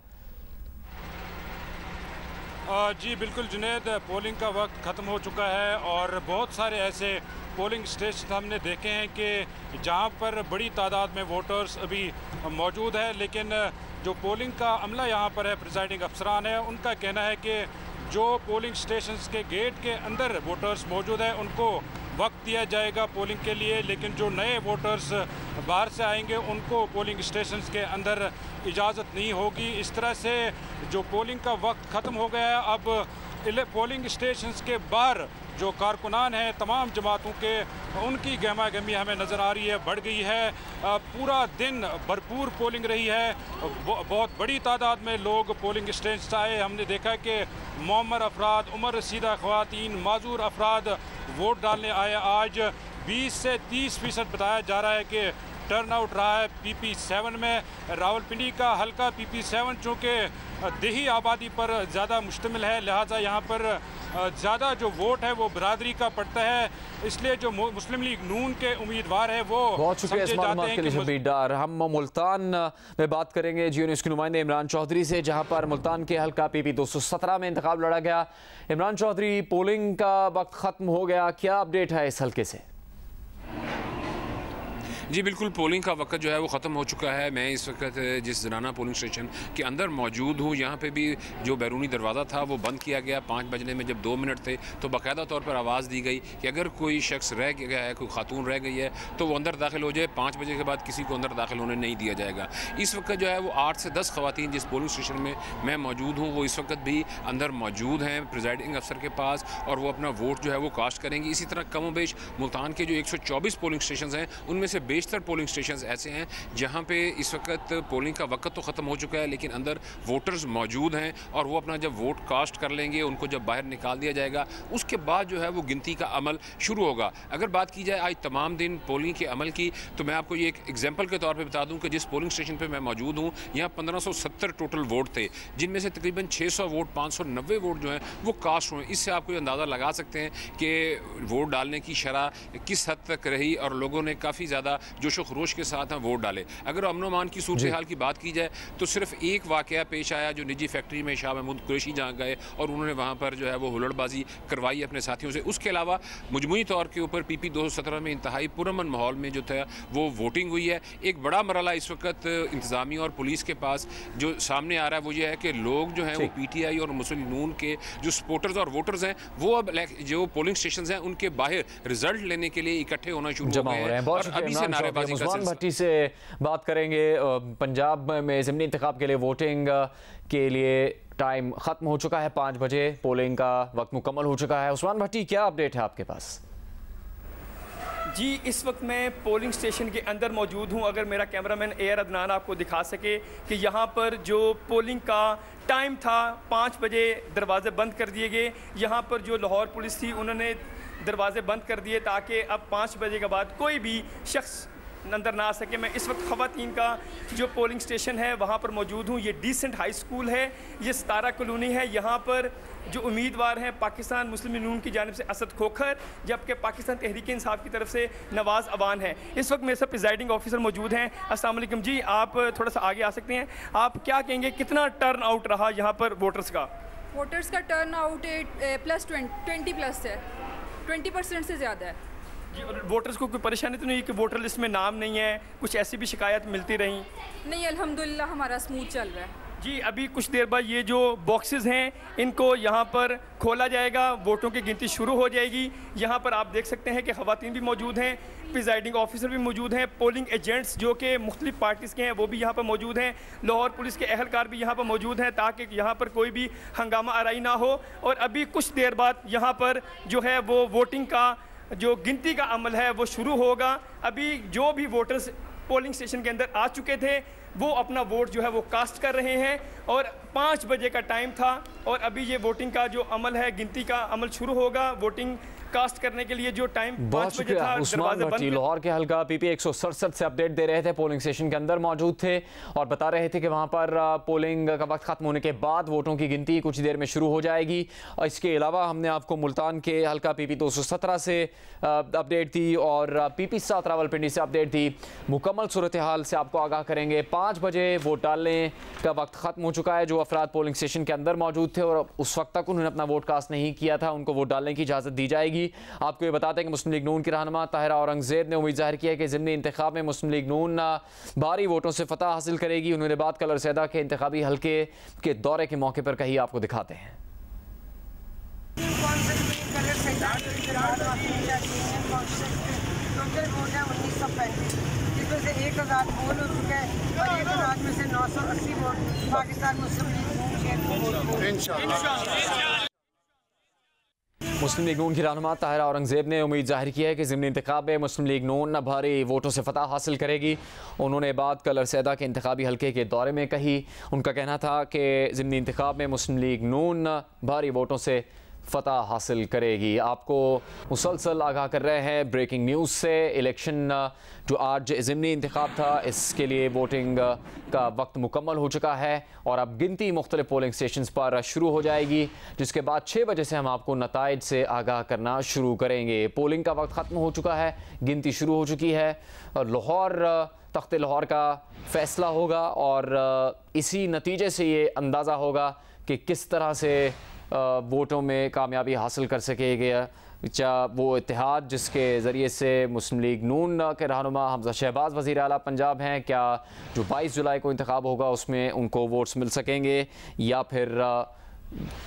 जी बिल्कुल जुनैद, पोलिंग का वक्त ख़त्म हो चुका है और बहुत सारे ऐसे पोलिंग स्टेशन हमने देखे हैं कि जहां पर बड़ी तादाद में वोटर्स अभी मौजूद है, लेकिन जो पोलिंग का अमला यहां पर है, प्रिजाइडिंग अफसरान है, उनका कहना है कि जो पोलिंग स्टेशंस के गेट के अंदर वोटर्स मौजूद हैं उनको वक्त दिया जाएगा पोलिंग के लिए, लेकिन जो नए वोटर्स बाहर से आएंगे उनको पोलिंग स्टेशंस के अंदर इजाज़त नहीं होगी। इस तरह से जो पोलिंग का वक्त ख़त्म हो गया है। अब पोलिंग स्टेशंस के बाहर जो कारकुनान हैं तमाम जमातों के, उनकी गहमा गहमी हमें नज़र आ रही है, बढ़ गई है। पूरा दिन भरपूर पोलिंग रही है, बहुत बड़ी तादाद में लोग पोलिंग स्टेशन आए। हमने देखा कि मुअम्मर अफराद, उम्र रसीदा ख़वातीन, माजूर अफराद वोट डालने आए। आज 20 से 30% बताया जा रहा है कि टर्न आउट रहा है PP 7 में। रावलपिंडी का हल्का PP 7 चूँकि देही आबादी पर ज़्यादा मुश्तमिल है, लिहाजा यहाँ पर ज़्यादा जो वोट है वो बरादरी का पड़ता है, इसलिए जो मुस्लिम लीग नून के उम्मीदवार है वो बहुत शुक्रिया इस मालूमात के लिए शब्बीर डार। हम मुल्तान में बात करेंगे जियो न्यूज़ के नुमाइंदे इमरान चौधरी से, जहाँ पर मुल्तान के हल्का PP 217 में इंतखाब लड़ा गया। इमरान चौधरी, पोलिंग का वक्त ख़त्म हो गया, क्या अपडेट है इस हल्के से? जी बिल्कुल, पोलिंग का वक्त जो है वो ख़त्म हो चुका है। मैं इस वक्त जिस ज़राना पोलिंग स्टेशन के अंदर मौजूद हूँ, यहाँ पे भी जो बैरूनी दरवाज़ा था वो बंद किया गया। 5 बजने में जब 2 मिनट थे तो बाकायदा तौर पर आवाज़ दी गई कि अगर कोई शख्स रह गया है, कोई खातून रह गई है तो वो अंदर दाखिल हो जाए। 5 बजे के बाद किसी को अंदर दाखिल होने नहीं दिया जाएगा। इस वक्त जो है वो 8 से 10 ख़वातीन जिस पोलिंग स्टेशन में मैं मौजूद हूँ वो इस वक्त भी अंदर मौजूद हैं प्रिजाइडिंग अफसर के पास, और वो अपना वोट जो है वो कास्ट करेंगी। इसी तरह कम बेश मुल्तान के जो 124 पोलिंग स्टेशन हैं उनमें से बेशतर पोलिंग स्टेशन ऐसे हैं जहाँ पे इस वक्त पोलिंग का वक्त तो ख़त्म हो चुका है लेकिन अंदर वोटर्स मौजूद हैं, और वो अपना जब वोट कास्ट कर लेंगे, उनको जब बाहर निकाल दिया जाएगा, उसके बाद जो है वो गिनती का अमल शुरू होगा। अगर बात की जाए आज तमाम दिन पोलिंग के अमल की, तो मैं आपको ये एक एग्जाम्पल के तौर पर बता दूँ कि जिस पोलिंग स्टेशन पर मैं मौजूद हूँ यहाँ 1570 टोटल वोट थे, जिनमें से तकरीबन 600 वोट 590 वोट जो हैं वो कास्ट हुए। इससे आप कोई अंदाज़ा लगा सकते हैं कि वोट डालने की शरह किस हद तक रही, और लोगों ने काफ़ी ज़्यादा जोशो खरोश के साथ वोट डाले। अगर अमनो मान की सूरत हाल की बात की जाए तो सिर्फ एक वाक़या पेश आया जो निजी फैक्ट्री में शाह महमूद कुरैशी जहाँ गए और उन्होंने वहाँ पर जो है वो हुल्लड़बाजी करवाई अपने साथियों से। उसके अलावा मजमूई तौर के ऊपर PP 217 में इंतहाई पुरअमन माहौल में जो था वो वोटिंग हुई है। एक बड़ा मरला इस वक्त इंतज़ामिया और पुलिस के पास जो सामने आ रहा है वो ये है कि लोग जो हैं वो PTI और मुस्लिम नून के जो सपोर्टर्स और वोटर्स हैं वो अब जो पोलिंग स्टेशन हैं उनके बाहर रिजल्ट लेने के लिए इकट्ठे होना शुरू हो गए हैं और अभी से नारेबाजी का उस्मान भट्टी से बात करेंगे। पंजाब में ज़िमनी इंतखाब के लिए वोटिंग के लिए टाइम ख़त्म हो चुका है, 5 बजे पोलिंग का वक्त मुकम्मल हो चुका है। उस्मान भट्टी, क्या अपडेट है आपके पास? जी, इस वक्त मैं पोलिंग स्टेशन के अंदर मौजूद हूं। अगर मेरा कैमरामैन एयर अदनान आपको दिखा सके कि यहां पर जो पोलिंग का टाइम था 5 बजे दरवाजे बंद कर दिए गए। यहां पर जो लाहौर पुलिस थी उन्होंने दरवाजे बंद कर दिए ताकि अब 5 बजे के बाद कोई भी शख्स अंदर ना आ सके। मैं इस वक्त ख़वातीन का जो पोलिंग स्टेशन है वहाँ पर मौजूद हूँ। ये डिसेंट हाई स्कूल है, ये 17 कॉलोनी है। यहाँ पर जो उम्मीदवार हैं पाकिस्तान मुस्लिम नून की जानिब से असद खोखर, जबकि पाकिस्तान तहरीक इंसाफ की तरफ से नवाज़ अवान है। इस वक्त मेरे साथ प्रिजाइडिंग ऑफिसर मौजूद हैं। अस्सलाम वालेकुम जी, आप थोड़ा सा आगे आ सकते हैं? आप क्या कहेंगे, कितना टर्न आउट रहा यहाँ पर वोटर्स का? वोटर्स का टर्न आउट +20 है, 20% से ज़्यादा है। वोटर्स को कोई परेशानी तो नहीं कि वोटर लिस्ट में नाम नहीं है? कुछ ऐसी भी शिकायत मिलती रही? नहीं, अल्हम्दुलिल्लाह हमारा स्मूथ चल रहा है। जी, अभी कुछ देर बाद ये जो बॉक्सेस हैं इनको यहाँ पर खोला जाएगा, वोटों की गिनती शुरू हो जाएगी। यहाँ पर आप देख सकते हैं कि ख़वातीन भी मौजूद हैं, प्रिजाइडिंग ऑफिसर भी मौजूद हैं, पोलिंग एजेंट्स जो कि मुख्तलिफ पार्टीज़ के हैं वो भी यहाँ पर मौजूद हैं, लाहौर पुलिस के अहलकार भी यहाँ पर मौजूद हैं ताकि यहाँ पर कोई भी हंगामा आराई ना हो। और अभी कुछ देर बाद यहाँ पर जो है वो वोटिंग का जो गिनती का अमल है वो शुरू होगा। अभी जो भी वोटर्स पोलिंग स्टेशन के अंदर आ चुके थे वो अपना वोट जो है वो कास्ट कर रहे हैं, और 5 बजे का टाइम था और अभी ये वोटिंग का जो अमल है, गिनती का अमल शुरू होगा। वोटिंग कास्ट करने के लिए जो टाइम 5 बजे था, उस्मान भट्टी लाहौर के हल्का PP 167 से अपडेट दे रहे थे, पोलिंग स्टेशन के अंदर मौजूद थे और बता रहे थे कि वहां पर पोलिंग का वक्त खत्म होने के बाद वोटों की गिनती कुछ देर में शुरू हो जाएगी। इसके अलावा हमने आपको मुल्तान के हल्का PP 217 से अपडेट दी और PP 7 रावलपिंडी से अपडेट दी। मुकम्मल सूरत हाल से आपको आगाह करेंगे। 5 बजे वोट डालने का वक्त खत्म हो चुका है। जो अफराद पोलिंग स्टेशन के अंदर मौजूद थे और उस वक्त तक उन्होंने अपना वोट कास्ट नहीं किया था, उनको वोट डालने की इजाज़त दी जाएगी। आपको ये बताते हैं कि मुस्लिम लीग नून की रहनुमा ताहिरा औरंगजेब ने उम्मीद जाहिर की है कि ज़िमनी इंतखाब में मुस्लिम लीग नून भारी वोटों से फतह हासिल करेगी। उन्होंने बात कलर सैदा के इंतखाबी हल्के के दौरे के मौके पर कही, आपको दिखाते हैं। जिसमें से 1000 वोट हो चुके हैं और 1000 में से 980 वोट पाकिस्तान मुस्लिम लीग मुस्लिम लीग नून की रहनुमा ताहिरा औरंगजेब ने उम्मीद जाहिर की है कि ज़िमनी इंतखाब में मुस्लिम लीग नून भारी वोटों से फतह हासिल करेगी। उन्होंने बात कलर सैदा के इंतखाबी हल्के के दौरे में कही। उनका कहना था कि ज़िमनी इंतखाब में मुस्लिम लीग नून भारी वोटों से फतह हासिल करेगी। आपको मुसलसल आगाह कर रहे हैं ब्रेकिंग न्यूज़ से। इलेक्शन जो आज ज़िमनी इंतखाब था इसके लिए वोटिंग का वक्त मुकम्मल हो चुका है और अब गिनती मुख्तलिफ पोलिंग स्टेशन पर शुरू हो जाएगी, जिसके बाद 6 बजे से हम आपको नताइज से आगाह करना शुरू करेंगे। पोलिंग का वक्त ख़त्म हो चुका है, गिनती शुरू हो चुकी है और लाहौर तख्ते लाहौर का फ़ैसला होगा और इसी नतीजे से ये अंदाज़ा होगा कि किस तरह से वोटों में कामयाबी हासिल कर सकेगा? क्या वो इत्तेहाद जिसके ज़रिए से मुस्लिम लीग नून के रहनुमा हमजा शहबाज वज़ीर आला पंजाब हैं, क्या जो 22 जुलाई को इंतखाब होगा उसमें उनको वोट्स मिल सकेंगे, या फिर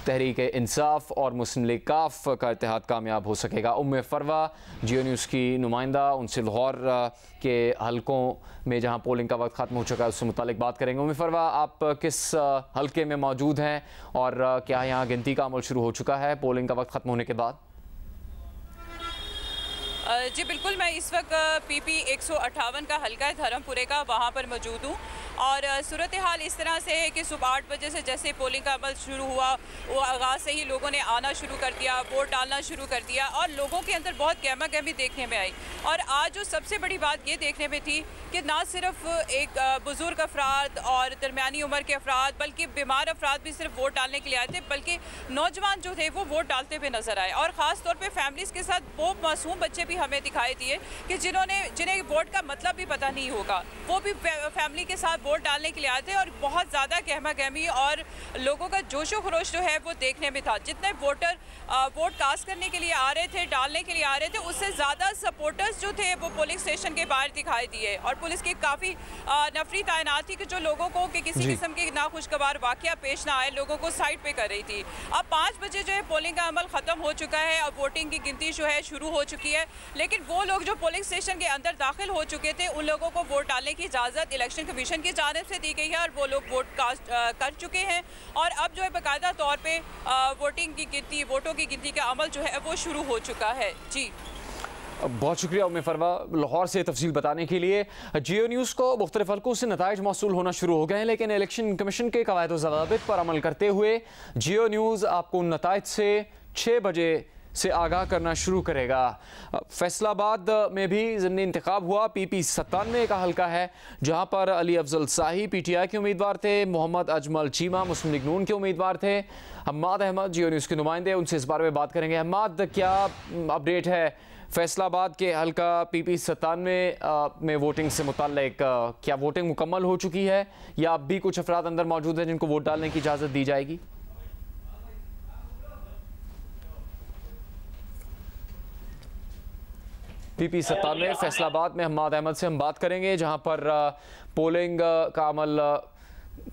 तहरीक इंसाफ और मुस्लिम लीग काफ का इत्तेहाद कामयाब हो सकेगा? उम्मे फरवा जियो न्यूज़ की नुमाइंदा, उनसे लाहौर के हलकों में जहां पोलिंग का वक्त ख़त्म हो चुका है उससे मुतालिक बात करेंगे। उम्मे फरवा, आप किस हलके में मौजूद हैं और क्या यहाँ गिनती का अमल शुरू हो चुका है पोलिंग का वक्त ख़त्म होने के बाद? जी बिल्कुल, मैं इस वक्त PP 158 का हल्का है धर्मपुरे का, वहाँ पर मौजूद हूँ। और सूरत हाल इस तरह से है कि सुबह 8 बजे से जैसे पोलिंग का अमल शुरू हुआ, वो आगाज़ से ही लोगों ने आना शुरू कर दिया, वोट डालना शुरू कर दिया और लोगों के अंदर बहुत गहमा गहमी देखने में आई। और आज जो सबसे बड़ी बात ये देखने में थी कि ना सिर्फ एक बुज़ुर्ग अफराद और दरमियानी उम्र के अफराद बल्कि बीमार अफराद भी सिर्फ वोट डालने के लिए आए थे, बल्कि नौजवान जो थे वो वोट डालते हुए नजर आए। और ख़ास तौर पर फैमिलीज़ के साथ वो मासूम बच्चे भी हमें दिखाई दिए कि जिन्हें वोट का मतलब भी पता नहीं होगा, वो भी फैमिली के साथ वोट डालने के लिए आए थे। और बहुत ज़्यादा गहमा गहमी और लोगों का जोशो खरोश जो है वो देखने में था। जितने वोटर वोट कास्ट करने के लिए आ रहे थे, डालने के लिए आ रहे थे, उससे ज़्यादा सपोर्टर्स जो थे वो पोलिंग स्टेशन के बाहर दिखाई दिए। और पुलिस की काफ़ी नफरी तैनात थी कि जो लोगों को कि किसी किस्म के नाखुशगवार वाक़या पेश ना आए, लोगों को साइड पे कर रही थी। अब 5 बजे जो है पोलिंग का अमल ख़त्म हो चुका है, अब वोटिंग की गिनती जो है शुरू हो चुकी है। लेकिन वो लोग जो पोलिंग स्टेशन के अंदर दाखिल हो चुके थे, उन लोगों को वोट डालने की इजाज़त इलेक्शन कमीशन की जानिब से दी गई है और वो लोग वोट कास्ट कर चुके हैं। और अब जो है बाकायदा तौर पे वोटिंग की गिनती, वोटों की गिनती का अमल जो है वो शुरू हो चुका है। जी बहुत शुक्रिया उम्मे फरवा लाहौर से तफसील बताने के लिए। जियो न्यूज़ को मुख्तलिफ हल्कों से नताइज मौसूल होना शुरू हो गए हैं, लेकिन इलेक्शन कमीशन के कवायद व ज़वाबित पर अमल करते हुए जियो न्यूज़ आपको उन नताइज से 6 बजे से आगाह करना शुरू करेगा। फैसलाबाद में भी ज़िमनी इंतखाब हुआ। PP 97 का हल्का है जहां पर अली अफजल शाही PTI के उम्मीदवार थे, मोहम्मद अजमल चीमा मुस्लिम लीग नून के उम्मीदवार थे। हम्माद अहमद जियो न्यूज़ के नुमाइंदे, उनसे इस बारे में बात करेंगे। हम्माद, क्या अपडेट है फैसलाबाद के हल्का PP 97 में वोटिंग से मुताल्लिक? क्या वोटिंग मुकम्मल हो चुकी है या अब भी कुछ अफराद अंदर मौजूद हैं जिनको वोट डालने की इजाज़त दी जाएगी? PP 97 फैसलाबाद में हम्माद अहमद से हम बात करेंगे, जहां पर पोलिंग का अमल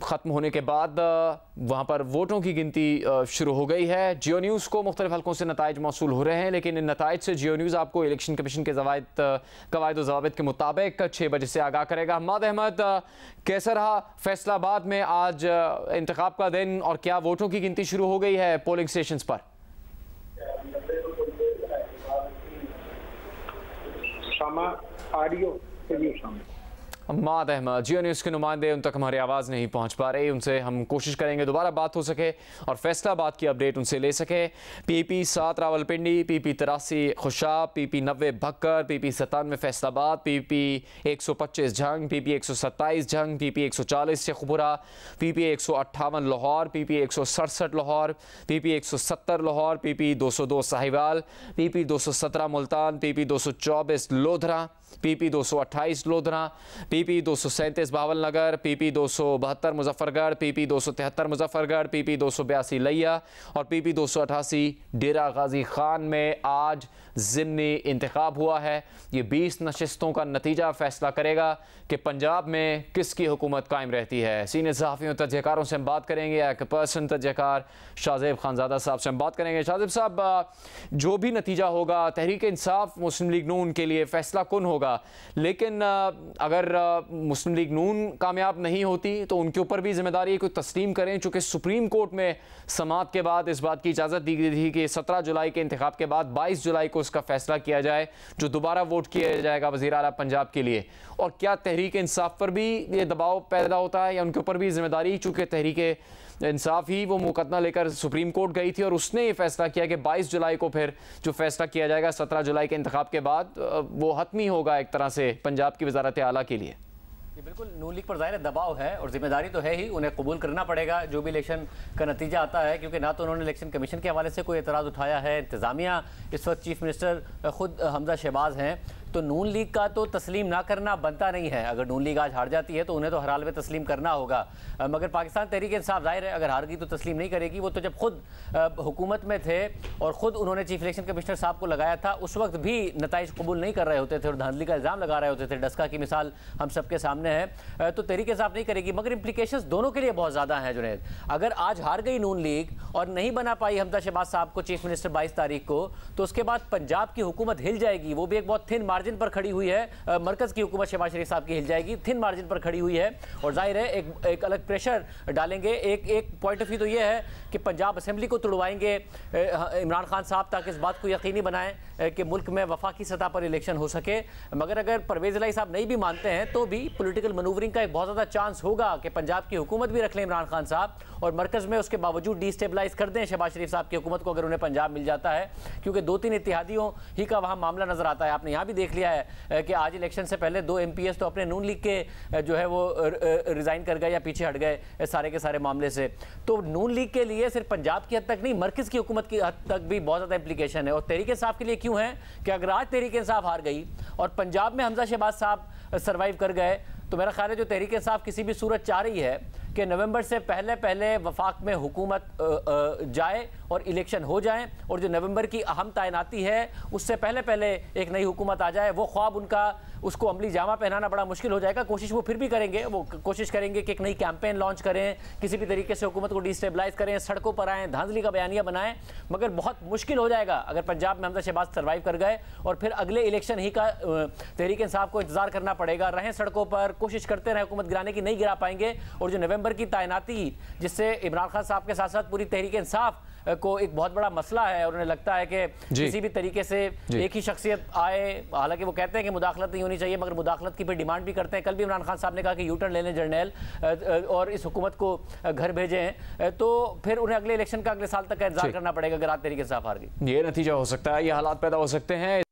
ख़त्म होने के बाद वहां पर वोटों की गिनती शुरू हो गई है। जियो न्यूज़ को मुख्तलिफ हल्कों से नताइज मौसूल हो रहे हैं, लेकिन इन नताइज से जियो न्यूज़ आपको इलेक्शन कमीशन के कवायद ज़वाबित के मुताबिक 6 बजे से आगाह करेगा। हम्माद अहमद, कैसा रहा फैसलाबाद में आज इंतखाब का दिन और क्या वोटों की गिनती शुरू हो गई है पोलिंग स्टेशन पर? हम्माद अहमद जियो न्यूज़ के नुमाइंदे, उन तक हमारी आवाज़ नहीं पहुंच पा रही, उनसे हम कोशिश करेंगे दोबारा बात हो सके और फैसलाबाद की अपडेट उनसे ले सके। PP 7 Rawalpindi, PP 83 Khushab, PP 90 Bhakkar, PP 97 Faisalabad, PP 125 Jhang, PP 127 Jhang, PP 140 Sheikhpura, PP 158 Lahore, PP 167 Lahore, PP 170 Lahore, PP 202 Sahiwal, PP 217 Multan, PP 224 lodhra, PP 228 lodhra, PP 237 Bawal नगर, PP 272 Muzaffargarh, PP 273 Muzaffargarh, PP 282 लिया और PP 288 डेरा गाजी खान में आज ज़िमनी इंतखाब हुआ है। ये 20 नशिस्तों का नतीजा फैसला करेगा कि पंजाब में किसकी हुकूमत कायम रहती है। सीनियर सहाफ़ियों तजज़ियकारों से हम बात करेंगे। एक पर्सन तजज़ियकार शाहज़ेब खानज़ादा साहब से हम बात करेंगे। शाहज़ेब साहब, जो भी नतीजा होगा तहरीक इंसाफ मुस्लिम लीग नून के लिए फ़ैसला कुन होगा, लेकिन अगर मुस्लिम लीग नून कामयाब नहीं होती तो उनके ऊपर भी जिम्मेदारी को तस्लीम करें, चूँकि सुप्रीम कोर्ट में समाअत के बाद इस बात की इजाज़त दी गई थी कि 17 जुलाई के इंतखाब के बाद 22 जुलाई को इसका फैसला किया जाए जो दोबारा वोट किया जाएगा वज़ीर आला पंजाब के लिए। और क्या तहरीक इंसाफ पर भी ये दबाव पैदा होता है या उनके ऊपर भी जिम्मेदारी, चूँकि तहरीक इंसाफ ही वो मुकदमा लेकर सुप्रीम कोर्ट गई थी और उसने ये फैसला किया कि 22 जुलाई को फिर जो फैसला किया जाएगा 17 जुलाई के इंतखाब के बाद वो हतमी होगा एक तरह से पंजाब की वज़ारत आला के लिए? ये बिल्कुल नून लीग पर ज़ाहिर दबाव है और जिम्मेदारी तो है ही, उन्हें कबूल करना पड़ेगा जो भी इलेक्शन का नतीजा आता है, क्योंकि ना तो उन्होंने इलेक्शन कमीशन के हवाले से कोई एतराज़ उठाया है। इंतज़ामिया इस वक्त चीफ मिनिस्टर ख़ुद हमजा शहबाज हैं, तो नून लीग का तो तस्लीम ना करना बनता नहीं है। अगर नून लीग आज हार जाती है तो उन्हें तो हर हाल में तस्लीम करना होगा, मगर पाकिस्तान तहरीक इंसाफ जाहिर है अगर हार गई तो तस्लीम नहीं करेगी। वो तो जब खुद हुकूमत में थे और ख़ुद उन्होंने चीफ इलेक्शन कमिश्नर साहब को लगाया था, उस वक्त भी नताइज कबूल नहीं कर रहे होते थे और धांधली का इल्ज़ाम लगा रहे होते थे। डस्का की मिसाल हम सबके सामने है। तो तहरीक इंसाफ नहीं करेगी, मगर इम्प्लीकेशंस दोनों के लिए बहुत ज़्यादा हैं जुनैद। अगर आज हार गई नून लीग और नहीं बना पाई हमजा शहबाज साहब को चीफ मिनिस्टर 22 तारीख को, तो उसके बाद पंजाब की हुकूमत हिल जाएगी। वो भी एक बहुत थिन मार्जिन पर खड़ी हुई है। मरकज़ की हुकूमत शहबाज शरीफ साहब की हिल जाएगी, थिन मार्जिन पर खड़ी हुई है और जाहिर है एक अलग प्रेशर डालेंगे। एक पॉइंट ऑफ व्यू तो ये है कि पंजाब असेंबली को तुड़वाएंगे इमरान खान साहब, ताकि इस बात को यकीनी बनाएं कि मुल्क में वफाकी सतह पर इलेक्शन हो सके। मगर अगर परवेज़ इलाही साहब नहीं भी मानते हैं तो भी पॉलिटिकल मनूवरिंग का एक बहुत ज़्यादा चांस होगा कि पंजाब की हुकूमत भी रख लें इमरान खान साहब और मरकज़ में उसके बावजूद डिस्टेबलाइज कर दें शहबाज शरीफ साहब की हुकूमत को, अगर उन्हें पंजाब मिल जाता है। क्योंकि 2-3 इत्तेहादियों ही का वहाँ मामला नज़र आता है। आपने यहाँ भी देख लिया है कि आज इलेक्शन से पहले 2 MPs तो अपने नून लीग के जो है वो रिज़ाइन कर गए या पीछे हट गए सारे के सारे मामले से। तो नून लीग के लिए सिर्फ पंजाब की हद तक नहीं, मरकज़ की हुकूमत की हद तक भी बहुत ज़्यादा इंप्लीकेशन है। और तहरीक इंसाफ के लिए क्यों है कि अगर आज तहरीक इंसाफ हार गई और पंजाब में हमजा शहबाज साहब सर्वाइव कर गए, तो मेरा ख्याल है जो तहरीक इंसाफ किसी भी सूरत चाह रही है कि नवंबर से पहले वफाक में हुकूमत जाए और इलेक्शन हो जाए और जो नवंबर की अहम तैनाती है उससे पहले एक नई हुकूमत आ जाए, वो ख्वाब उनका, उसको अमली जामा पहनाना बड़ा मुश्किल हो जाएगा। कोशिश वो फिर भी करेंगे, वो कोशिश करेंगे कि एक नई कैंपेन लॉन्च करें, किसी भी तरीके से हुकूमत को डिस्टेबलाइज करें, सड़कों पर आएँ, धांधली का बयानिया बनाएं, मगर बहुत मुश्किल हो जाएगा अगर पंजाब में हमजा शहबाज सर्वाइव कर गए और फिर अगले इलेक्शन ही का तहरीक इंसाफ को इंतजार करना पड़ेगा। रहें सड़कों पर, कोशिश करते रहे हुकूमत गिराने की, नहीं गिरा पाएंगे। और जो नवंबर की तैनाती जिससे इमरान खान साहब के साथ साथ पूरी तहरीक इंसाफ को एक बहुत बड़ा मसला है और उन्हें लगता है कि किसी भी तरीके से एक ही शख्सियत आए, हालांकि वो कहते हैं कि मुदाखलत नहीं होनी चाहिए, मगर मुदाखलत की फिर डिमांड भी करते हैं। कल भी इमरान खान साहब ने कहा कि यूटर्न ले लें जर्नैल और इस हुकूमत को घर भेजें, तो फिर उन्हें अगले इलेक्शन का अगले साल तक का इंतजार करना पड़ेगा अगर आज तहरीक इंसाफ हार गई। ये नतीजा हो सकता है, ये हालात पैदा हो सकते हैं।